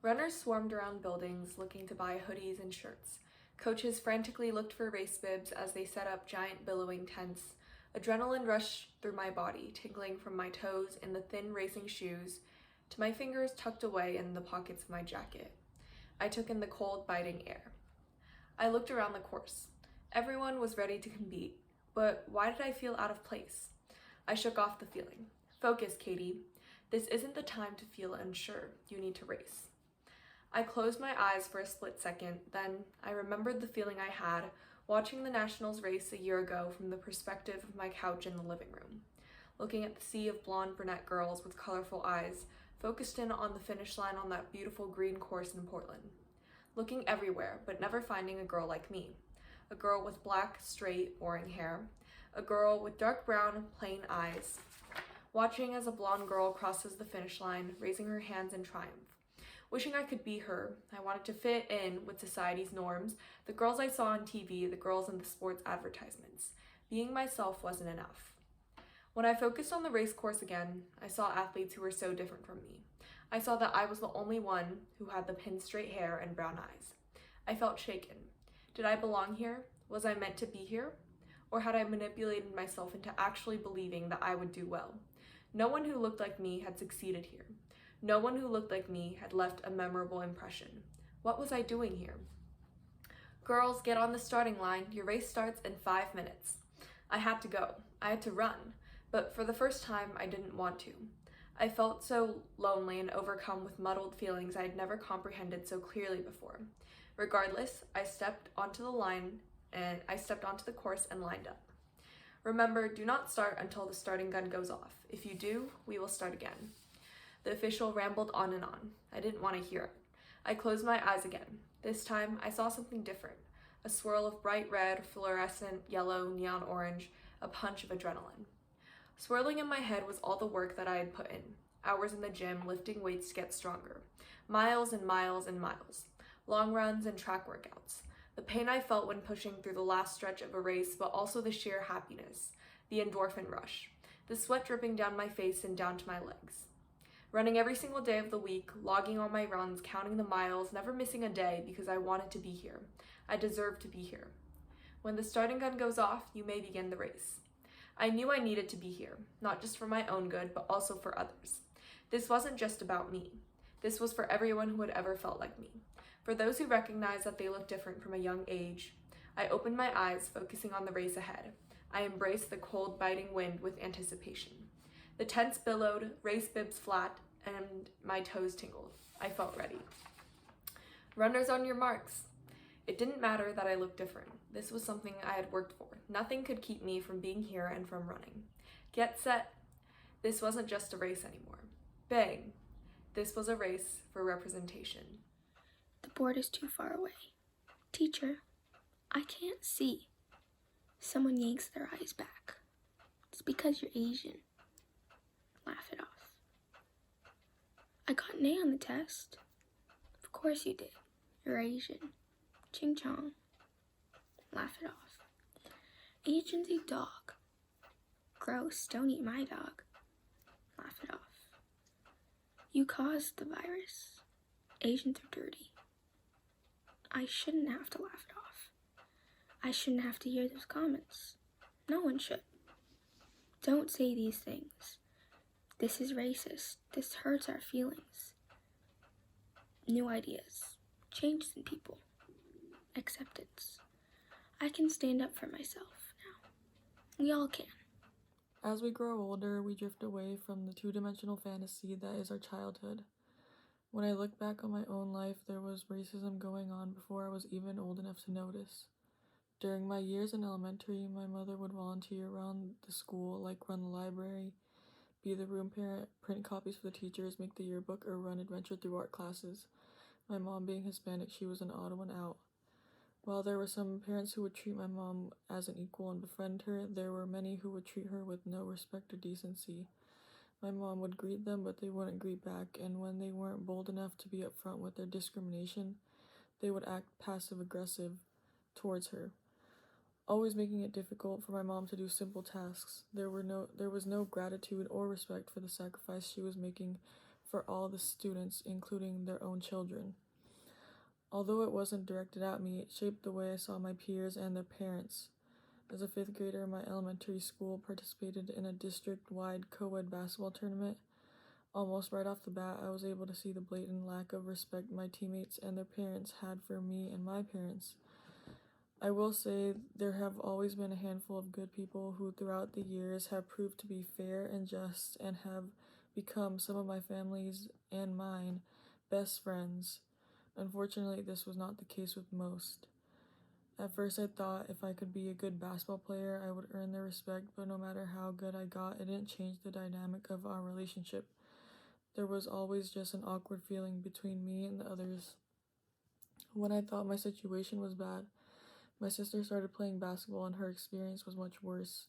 Runners swarmed around buildings looking to buy hoodies and shirts. Coaches frantically looked for race bibs as they set up giant billowing tents. Adrenaline rushed through my body, tingling from my toes in the thin racing shoes to my fingers tucked away in the pockets of my jacket. I took in the cold, biting air. I looked around the course. Everyone was ready to compete, but why did I feel out of place? I shook off the feeling. "Focus, Katie. This isn't the time to feel unsure. You need to race." I closed my eyes for a split second, then I remembered the feeling I had watching the Nationals race a year ago from the perspective of my couch in the living room, looking at the sea of blonde brunette girls with colorful eyes, focused in on the finish line on that beautiful green course in Portland. Looking everywhere, but never finding a girl like me. A girl with black, straight, boring hair. A girl with dark brown, plain eyes. Watching as a blonde girl crosses the finish line, raising her hands in triumph. Wishing I could be her, I wanted to fit in with society's norms, the girls I saw on TV, the girls in the sports advertisements. Being myself wasn't enough. When I focused on the race course again, I saw athletes who were so different from me. I saw that I was the only one who had the pin-straight hair and brown eyes. I felt shaken. Did I belong here? Was I meant to be here? Or had I manipulated myself into actually believing that I would do well? No one who looked like me had succeeded here. No one who looked like me had left a memorable impression. What was I doing here? Girls, get on the starting line. Your race starts in 5 minutes. I had to go. I had to run. But for the first time, I didn't want to. I felt so lonely and overcome with muddled feelings I had never comprehended so clearly before. Regardless, I stepped onto the course and lined up. Remember, do not start until the starting gun goes off. If you do, we will start again. The official rambled on and on. I didn't want to hear it. I closed my eyes again. This time, I saw something different. A swirl of bright red, fluorescent, yellow, neon orange, a punch of adrenaline. Swirling in my head was all the work that I had put in. Hours in the gym, lifting weights to get stronger. Miles and miles and miles. Long runs and track workouts. The pain I felt when pushing through the last stretch of a race, but also the sheer happiness. The endorphin rush. The sweat dripping down my face and down to my legs. Running every single day of the week, logging all my runs, counting the miles, never missing a day because I wanted to be here. I deserved to be here. When the starting gun goes off, you may begin the race. I knew I needed to be here, not just for my own good, but also for others. This wasn't just about me. This was for everyone who had ever felt like me. For those who recognized that they looked different from a young age. I opened my eyes, focusing on the race ahead. I embraced the cold, biting wind with anticipation. The tents billowed, race bibs flat, and my toes tingled. I felt ready. Runners on your marks. It didn't matter that I looked different. This was something I had worked for. Nothing could keep me from being here and from running. Get set. This wasn't just a race anymore. Bang. This was a race for representation. The board is too far away. Teacher, I can't see. Someone yanks their eyes back. It's because you're Asian. Laugh it off. I got an A on the test. Of course you did. You're Asian. Ching chong. Laugh it off. Asians eat dog. Gross, don't eat my dog. Laugh it off. You caused the virus. Asians are dirty. I shouldn't have to laugh it off. I shouldn't have to hear those comments. No one should. Don't say these things. This is racist. This hurts our feelings. New ideas. Changes in people. Acceptance. I can stand up for myself now. We all can. As we grow older, we drift away from the two-dimensional fantasy that is our childhood. When I look back on my own life, there was racism going on before I was even old enough to notice. During my years in elementary, my mother would volunteer around the school, like run the library, be the room parent, print copies for the teachers, make the yearbook, or run adventure through art classes. My mom being Hispanic, she was an odd one out. While there were some parents who would treat my mom as an equal and befriend her, there were many who would treat her with no respect or decency. My mom would greet them, but they wouldn't greet back, and when they weren't bold enough to be upfront with their discrimination, they would act passive-aggressive towards her, always making it difficult for my mom to do simple tasks. There was no gratitude or respect for the sacrifice she was making for all the students, including their own children. Although it wasn't directed at me, it shaped the way I saw my peers and their parents. As a 5th grader, my elementary school participated in a district-wide co-ed basketball tournament. Almost right off the bat, I was able to see the blatant lack of respect my teammates and their parents had for me and my parents. I will say there have always been a handful of good people who throughout the years have proved to be fair and just and have become some of my family's and mine best friends. Unfortunately, this was not the case with most. At first I thought if I could be a good basketball player, I would earn their respect, but no matter how good I got, it didn't change the dynamic of our relationship. there was always just an awkward feeling between me and the others. When I thought my situation was bad, my sister started playing basketball and her experience was much worse.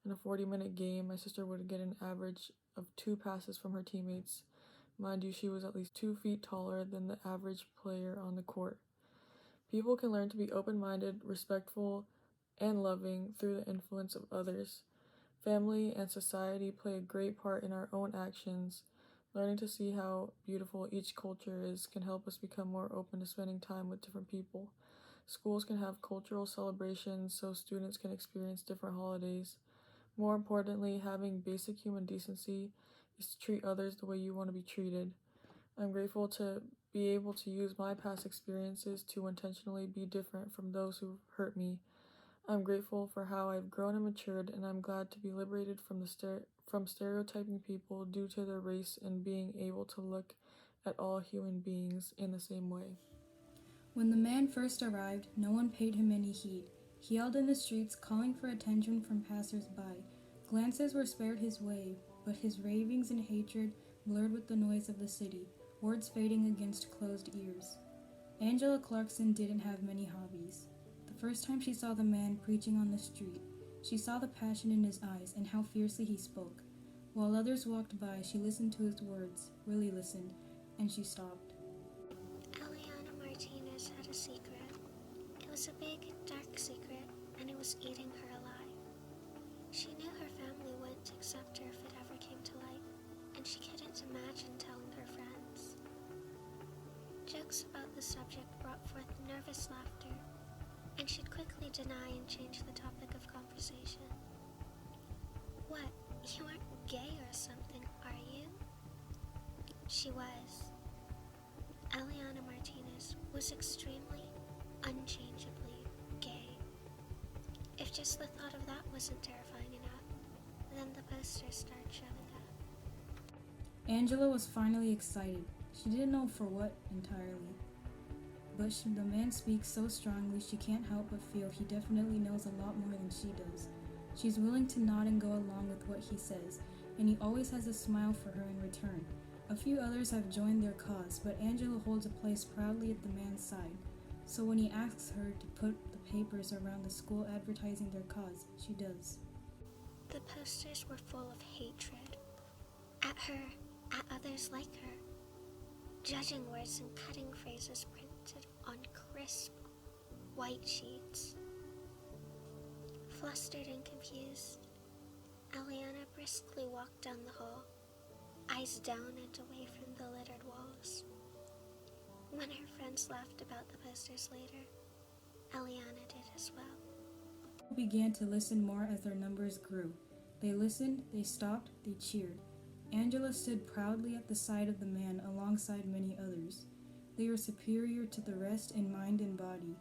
In a 40-minute game, my sister would get an average of 2 passes from her teammates. Mind you, she was at least 2 feet taller than the average player on the court. People can learn to be open-minded, respectful, and loving through the influence of others. Family and society play a great part in our own actions. Learning to see how beautiful each culture is can help us become more open to spending time with different people. Schools can have cultural celebrations so students can experience different holidays. More importantly, having basic human decency is to treat others the way you want to be treated. I'm grateful to be able to use my past experiences to intentionally be different from those who hurt me. I'm grateful for how I've grown and matured, and I'm glad to be liberated from stereotyping people due to their race and being able to look at all human beings in the same way. When the man first arrived, no one paid him any heed. He yelled in the streets, calling for attention from passers-by. Glances were spared his way, but his ravings and hatred blurred with the noise of the city, words fading against closed ears. Angela Clarkson didn't have many hobbies. The first time she saw the man preaching on the street, she saw the passion in his eyes and how fiercely he spoke. While others walked by, she listened to his words, really listened, and she stopped. Alianna Martinez had a secret. It was a big, dark secret, and it was eating her alive. She knew her family wouldn't accept her if it ever came to light, and she couldn't imagine telling her friends. Jokes about the subject brought forth nervous laughter, and she'd quickly deny and change the topic of conversation. What, you aren't gay or something, are you? She was. Alianna Martinez was extremely, unchangeably gay. If just the thought of that wasn't terrifying enough, then the posters started showing up. Angela was finally excited. She didn't know for what entirely. But the man speaks so strongly she can't help but feel he definitely knows a lot more than she does. She's willing to nod and go along with what he says, and he always has a smile for her in return. A few others have joined their cause, but Angela holds a place proudly at the man's side. So when he asks her to put the papers around the school advertising their cause, she does. The posters were full of hatred. At her, at others like her. Judging words and cutting phrases printed on crisp, white sheets. Flustered and confused, Alianna briskly walked down the hall, eyes down and away from the littered walls. When her friends laughed about the posters later, Alianna did as well. People began to listen more as their numbers grew. They listened, they stopped, they cheered. Angela stood proudly at the side of the man alongside many others. They were superior to the rest in mind and body.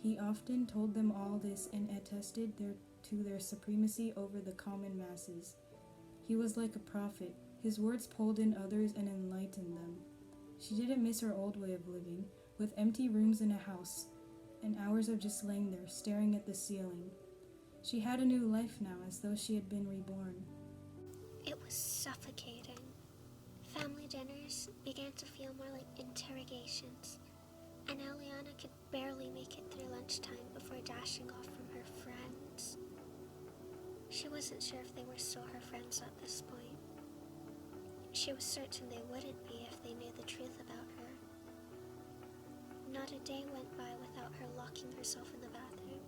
He often told them all this and attested to their supremacy over the common masses. He was like a prophet. His words pulled in others and enlightened them. She didn't miss her old way of living, with empty rooms in a house, and hours of just laying there, staring at the ceiling. She had a new life now, as though she had been reborn. It was suffocating. Family dinners began to feel more like interrogations, and Alianna could barely make it through lunchtime before dashing off from her friends. She wasn't sure if they were still her friends at this point. She was certain they wouldn't be if they knew the truth about her. Not a day went by without her locking herself in the bathroom,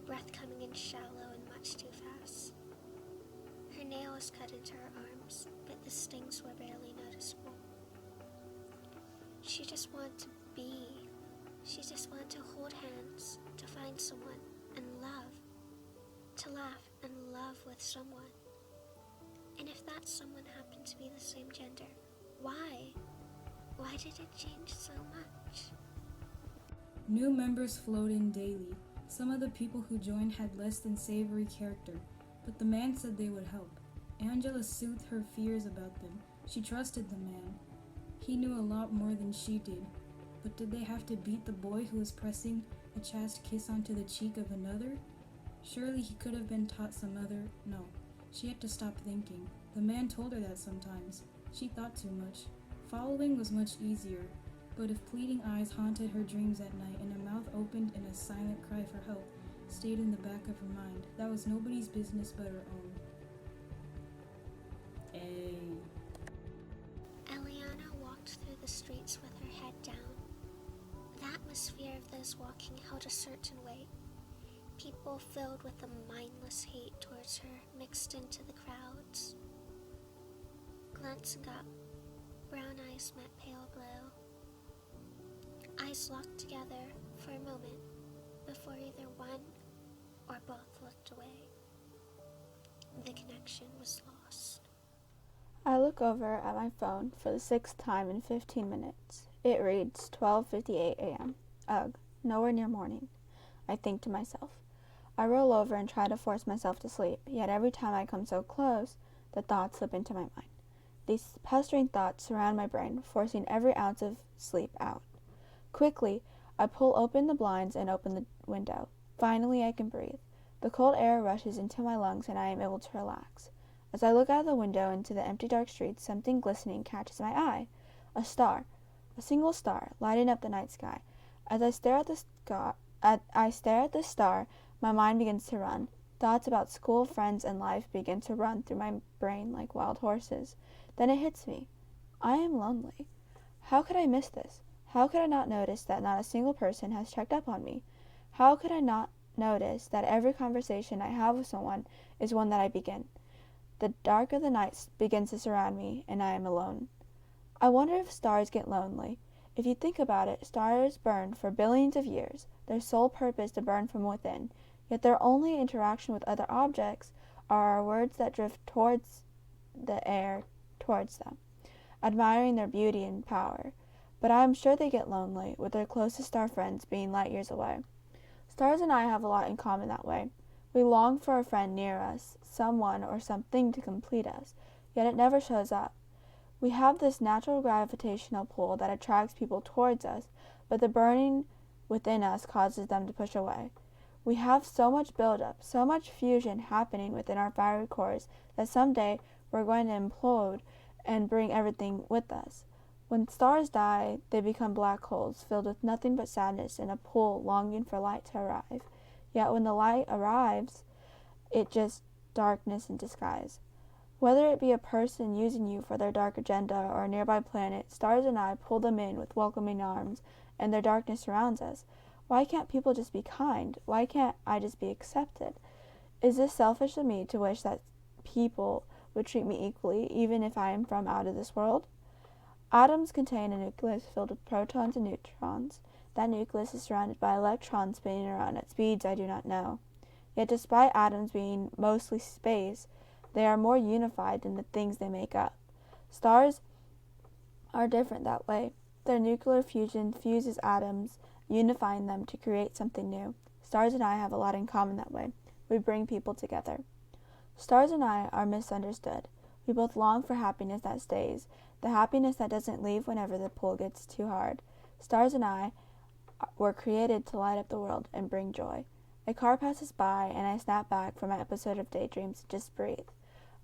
breath coming in shallow and much too fast. Her nails cut into her arms, but the stings were barely noticeable. She just wanted to be. She just wanted to hold hands, to find someone, and love. To laugh and love with someone. And if that someone happened to be the same gender, why? Why did it change so much? New members flowed in daily. Some of the people who joined had less than savory character, but the man said they would help. Angela soothed her fears about them. She trusted the man. He knew a lot more than she did, but did they have to beat the boy who was pressing a chaste kiss onto the cheek of another? Surely he could have been taught some other... No, she had to stop thinking. The man told her that sometimes. She thought too much. Following was much easier, but if pleading eyes haunted her dreams at night and her mouth opened in a silent cry for help stayed in the back of her mind, that was nobody's business but her own. Alianna walked through the streets with her head down. The atmosphere of those walking held a certain weight. People filled with a mindless hate towards her mixed into the crowds. Glancing up, brown eyes met pale blue. Eyes locked together for a moment before either one or both looked away. The connection was lost. I look over at my phone for the 6th time in 15 minutes. It reads 12:58 a.m. Ugh, nowhere near morning. I think to myself. I roll over and try to force myself to sleep, yet every time I come so close, the thoughts slip into my mind. These pestering thoughts surround my brain, forcing every ounce of sleep out. Quickly, I pull open the blinds and open the window. Finally, I can breathe. The cold air rushes into my lungs and I am able to relax. As I look out the window into the empty dark streets, something glistening catches my eye. A star. A single star, lighting up the night sky. As I stare at the star, my mind begins to run. Thoughts about school, friends, and life begin to run through my brain like wild horses. Then it hits me. I am lonely. How could I miss this? How could I not notice that not a single person has checked up on me? How could I not notice that every conversation I have with someone is one that I begin? The dark of the night begins to surround me, and I am alone. I wonder if stars get lonely. If you think about it, stars burn for billions of years, their sole purpose to burn from within, yet their only interaction with other objects are our words that drift towards the air towards them, admiring their beauty and power. But I am sure they get lonely, with their closest star friends being light years away. Stars and I have a lot in common that way. We long for a friend near us, someone or something to complete us, yet it never shows up. We have this natural gravitational pull that attracts people towards us, but the burning within us causes them to push away. We have so much buildup, so much fusion happening within our fiery cores that someday we're going to implode and bring everything with us. When stars die, they become black holes filled with nothing but sadness and a pull longing for light to arrive. Yet when the light arrives, it's just darkness in disguise. Whether it be a person using you for their dark agenda or a nearby planet, stars and I pull them in with welcoming arms, and their darkness surrounds us. Why can't people just be kind? Why can't I just be accepted? Is this selfish of me to wish that people would treat me equally, even if I am from out of this world? Atoms contain a nucleus filled with protons and neutrons. That nucleus is surrounded by electrons spinning around at speeds I do not know. Yet despite atoms being mostly space, they are more unified than the things they make up. Stars are different that way. Their nuclear fusion fuses atoms, unifying them to create something new. Stars and I have a lot in common that way. We bring people together. Stars and I are misunderstood. We both long for happiness that stays, the happiness that doesn't leave whenever the pull gets too hard. Stars and I were created to light up the world and bring joy. A car passes by, and I snap back from my episode of daydreams and just breathe.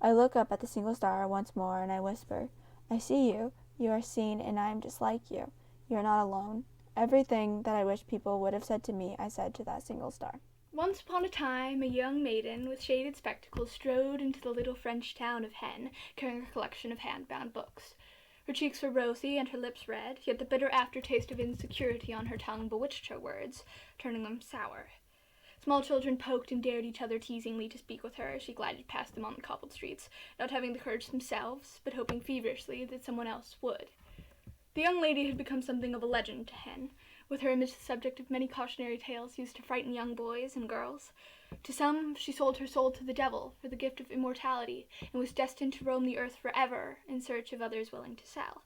I look up at the single star once more, and I whisper, I see you. You are seen, and I am just like you. You are not alone. Everything that I wish people would have said to me, I said to that single star. Once upon a time, a young maiden with shaded spectacles strode into the little French town of Hen, carrying a collection of hand-bound books. Her cheeks were rosy and her lips red, yet the bitter aftertaste of insecurity on her tongue bewitched her words, turning them sour. Small children poked and dared each other teasingly to speak with her as she glided past them on the cobbled streets, not having the courage themselves, but hoping feverishly that someone else would. The young lady had become something of a legend to Hen, with her image the subject of many cautionary tales used to frighten young boys and girls. To some, she sold her soul to the devil for the gift of immortality, and was destined to roam the earth forever in search of others willing to sell.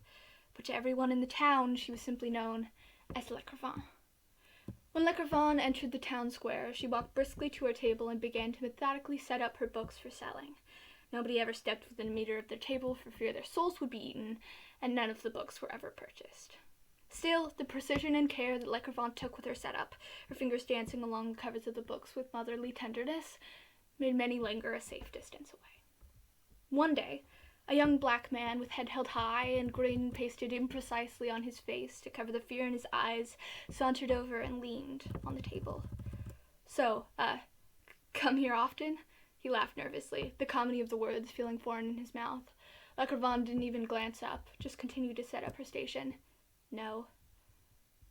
But to everyone in the town, she was simply known as L'Écrivain. When L'Écrivain entered the town square, she walked briskly to her table and began to methodically set up her books for selling. Nobody ever stepped within a meter of their table for fear their souls would be eaten, and none of the books were ever purchased. Still, the precision and care that L'Écrivain took with her setup, her fingers dancing along the covers of the books with motherly tenderness, made many linger a safe distance away. One day, A young black man with head held high and grin pasted imprecisely on his face to cover the fear in his eyes sauntered over and leaned on the table. So, come here often? He laughed nervously, the comedy of the words feeling foreign in his mouth. Akhavan didn't even glance up, just continued to set up her station. No.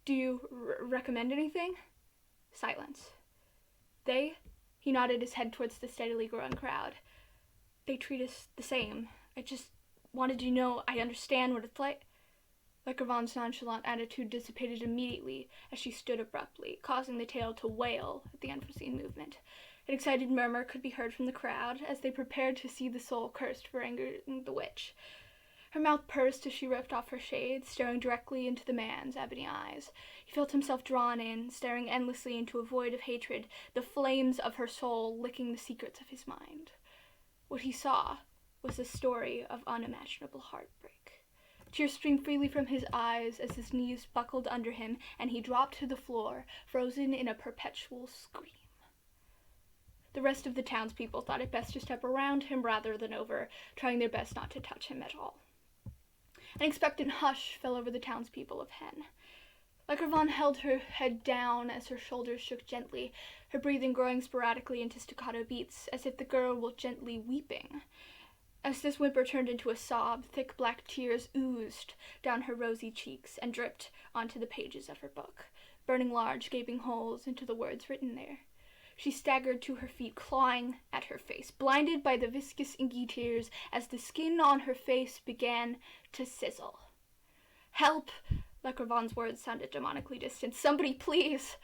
Do you recommend anything? Silence. They? He nodded his head towards the steadily growing crowd. They treat us the same. I just wanted you to know I understand what it's like. Akhavan's nonchalant attitude dissipated immediately as she stood abruptly, causing the tail to wail at the unforeseen movement. An excited murmur could be heard from the crowd as they prepared to see the soul cursed for angering the witch. Her mouth pursed as she ripped off her shades, staring directly into the man's ebony eyes. He felt himself drawn in, staring endlessly into a void of hatred, the flames of her soul licking the secrets of his mind. What he saw was a story of unimaginable heartbreak. Tears streamed freely from his eyes as his knees buckled under him, and he dropped to the floor, frozen in a perpetual scream. The rest of the townspeople thought it best to step around him rather than over, trying their best not to touch him at all. An expectant hush fell over the townspeople of Hen. Akhavan held her head down as her shoulders shook gently, her breathing growing sporadically into staccato beats, as if the girl were gently weeping. As this whimper turned into a sob, thick black tears oozed down her rosy cheeks and dripped onto the pages of her book, burning large, gaping holes into the words written there. She staggered to her feet, clawing at her face, blinded by the viscous inky tears as the skin on her face began to sizzle. "Help!" Akhavan's words sounded demonically distant. "Somebody, please!"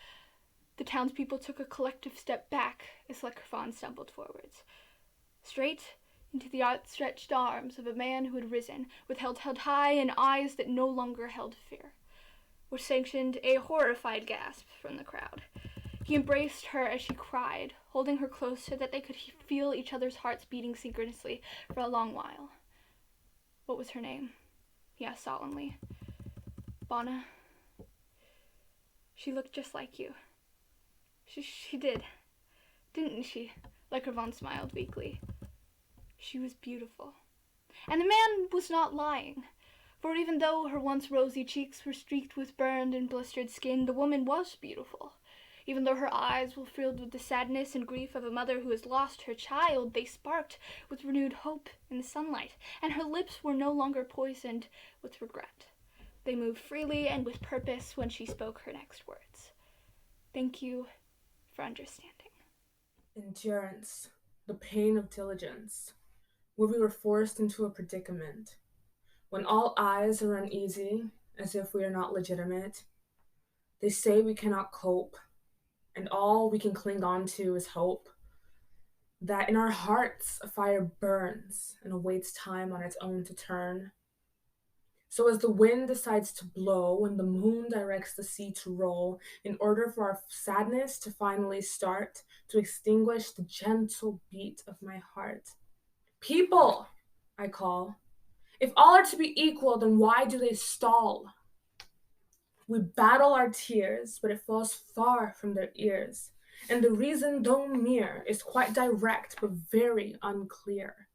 The townspeople took a collective step back as Akhavan stumbled forwards, straight into the outstretched arms of a man who had risen, with head held high and eyes that no longer held fear, which sanctioned a horrified gasp from the crowd. He embraced her as she cried, holding her close so that they could feel each other's hearts beating synchronously for a long while. "What was her name?" he asked solemnly. "Bana. She looked just like you." She did, didn't she?" Akhavan smiled weakly. "She was beautiful." And the man was not lying, for even though her once rosy cheeks were streaked with burned and blistered skin, the woman was beautiful. Even though her eyes were filled with the sadness and grief of a mother who has lost her child, they sparked with renewed hope in the sunlight, and her lips were no longer poisoned with regret. They moved freely and with purpose when she spoke her next words. "Thank you for understanding." Endurance, the pain of diligence, where we were forced into a predicament, when all eyes are uneasy, as if we are not legitimate. They say we cannot cope, and all we can cling on to is hope. That in our hearts a fire burns and awaits time on its own to turn. So as the wind decides to blow and the moon directs the sea to roll, in order for our sadness to finally start, to extinguish the gentle beat of my heart. "People!" I call. "If all are to be equal, then why do they stall?" We battle our tears, but it falls far from their ears, and the reason, though mere, is quite direct but very unclear.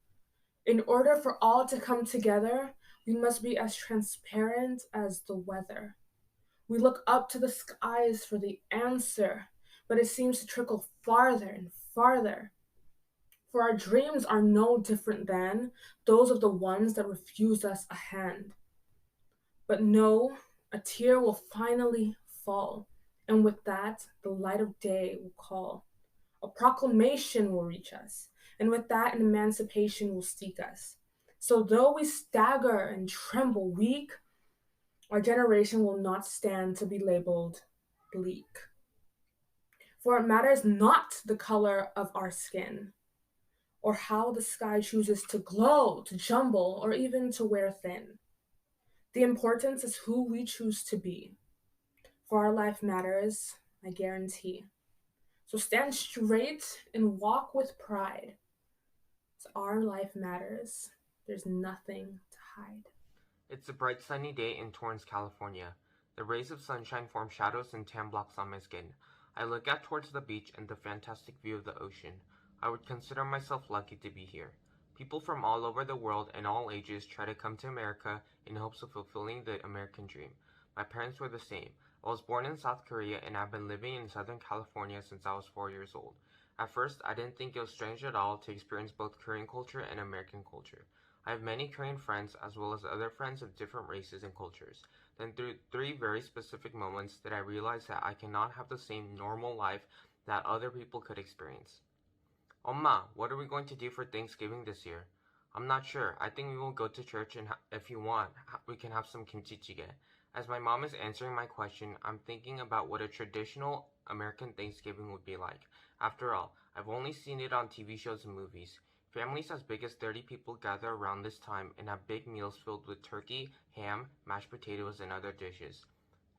In order for all to come together, we must be as transparent as the weather. We look up to the skies for the answer, but it seems to trickle farther and farther. For our dreams are no different than those of the ones that refuse us a hand. But no, a tear will finally fall, and with that, the light of day will call. A proclamation will reach us, and with that, an emancipation will seek us. So though we stagger and tremble weak, our generation will not stand to be labeled bleak. For it matters not the color of our skin, or how the sky chooses to glow, to jumble, or even to wear thin. The importance is who we choose to be. For our life matters, I guarantee. So stand straight and walk with pride. As our life matters, there's nothing to hide. It's a bright sunny day in Torrance, California. The rays of sunshine form shadows and tan blocks on my skin. I look out towards the beach and the fantastic view of the ocean. I would consider myself lucky to be here. People from all over the world and all ages try to come to America in hopes of fulfilling the American dream. My parents were the same. I was born in South Korea and I've been living in Southern California since I was 4 years old. At first, I didn't think it was strange at all to experience both Korean culture and American culture. I have many Korean friends as well as other friends of different races and cultures. Then through 3 very specific moments did I realize that I cannot have the same normal life that other people could experience. Oma, what are we going to do for Thanksgiving this year? I'm not sure. I think we will go to church and if you want, we can have some kimchi jjigae. As my mom is answering my question, I'm thinking about what a traditional American Thanksgiving would be like. After all, I've only seen it on TV shows and movies. Families as big as 30 people gather around this time and have big meals filled with turkey, ham, mashed potatoes, and other dishes.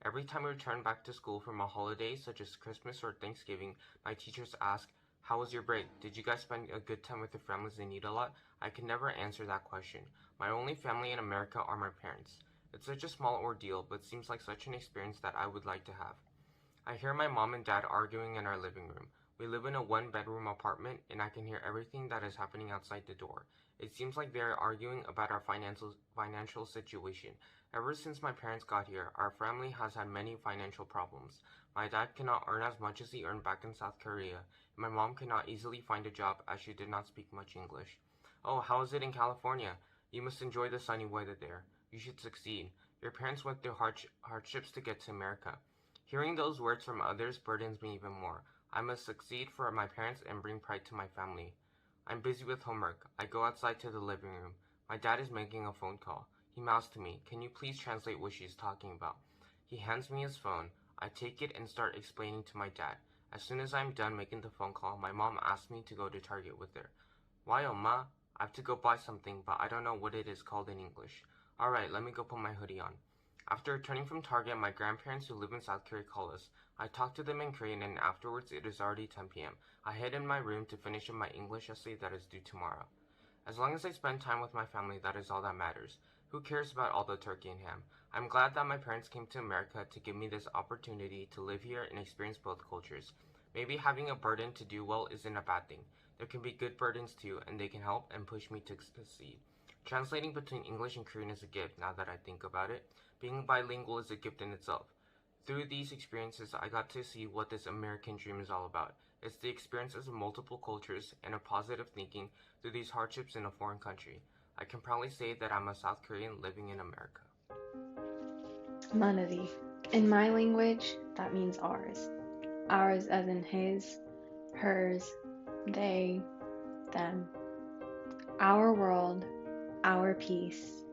Every time we return back to school from a holiday such as Christmas or Thanksgiving, my teachers ask, "How was your break? Did you guys spend a good time with your families and eat a lot?" I can never answer that question. My only family in America are my parents. It's such a small ordeal, but seems like such an experience that I would like to have. I hear my mom and dad arguing in our living room. We live in a 1-bedroom apartment, and I can hear everything that is happening outside the door. It seems like they are arguing about our financial situation. Ever since my parents got here, our family has had many financial problems. My dad cannot earn as much as he earned back in South Korea, and my mom cannot easily find a job as she did not speak much English. "Oh, how is it in California? You must enjoy the sunny weather there. You should succeed. Your parents went through hardships to get to America." Hearing those words from others burdens me even more. I must succeed for my parents and bring pride to my family. I'm busy with homework. I go outside to the living room. My dad is making a phone call. He mouths to me, "Can you please translate what she's talking about?" He hands me his phone. I take it and start explaining to my dad. As soon as I'm done making the phone call, my mom asks me to go to Target with her. "Why, Oma? I have to go buy something, but I don't know what it is called in English." "Alright, let me go put my hoodie on." After returning from Target, my grandparents who live in South Korea call us. I talk to them in Korean and afterwards it is already 10 p.m. I head in my room to finish up my English essay that is due tomorrow. As long as I spend time with my family, that is all that matters. Who cares about all the turkey and ham? I'm glad that my parents came to America to give me this opportunity to live here and experience both cultures. Maybe having a burden to do well isn't a bad thing. There can be good burdens too, and they can help and push me to succeed. Translating between English and Korean is a gift now that I think about it. Being bilingual is a gift in itself. Through these experiences, I got to see what this American dream is all about. It's the experiences of multiple cultures and a positive thinking through these hardships in a foreign country. I can proudly say that I'm a South Korean living in America. Melody. In my language, that means ours. Ours as in his, hers, they, them. Our world, our peace,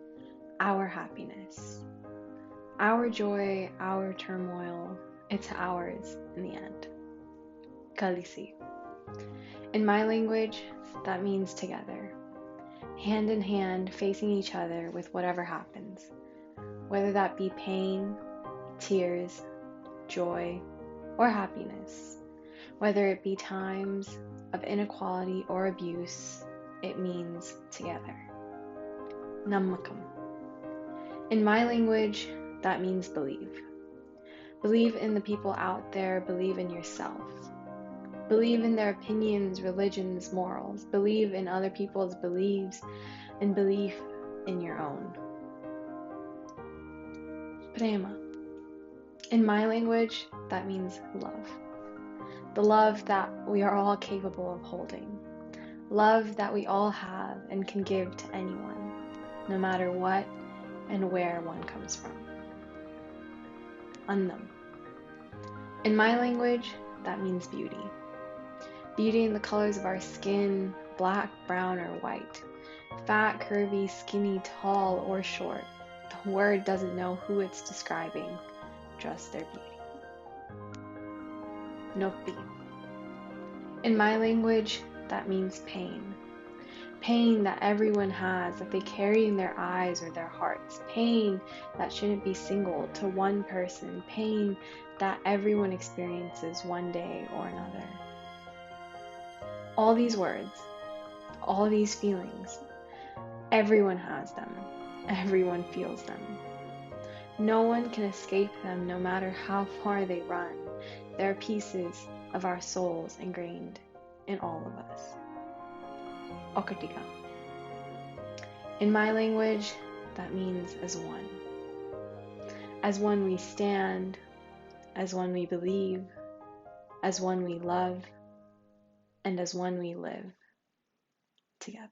our happiness. Our joy, our turmoil, it's ours in the end. Kalisi. In my language, that means together. Hand in hand, facing each other with whatever happens. Whether that be pain, tears, joy, or happiness. Whether it be times of inequality or abuse, it means together. Nammakam. In my language, that means believe. Believe in the people out there, believe in yourself. Believe in their opinions, religions, morals. Believe in other people's beliefs and belief in your own. Prema. In my language, that means love. The love that we are all capable of holding. Love that we all have and can give to anyone, no matter what and where one comes from. Annam. In my language, that means beauty. Beauty in the colors of our skin, black, brown, or white. Fat, curvy, skinny, tall, or short. The word doesn't know who it's describing, just their beauty. Nopi. In my language, that means pain. Pain that everyone has, that they carry in their eyes or their hearts. Pain that shouldn't be singled to one person. Pain that everyone experiences one day or another. All these words, all these feelings, everyone has them. Everyone feels them. No one can escape them no matter how far they run. They're pieces of our souls ingrained in all of us. Okatika. In my language, that means as one. As one we stand, as one we believe, as one we love, and as one we live together.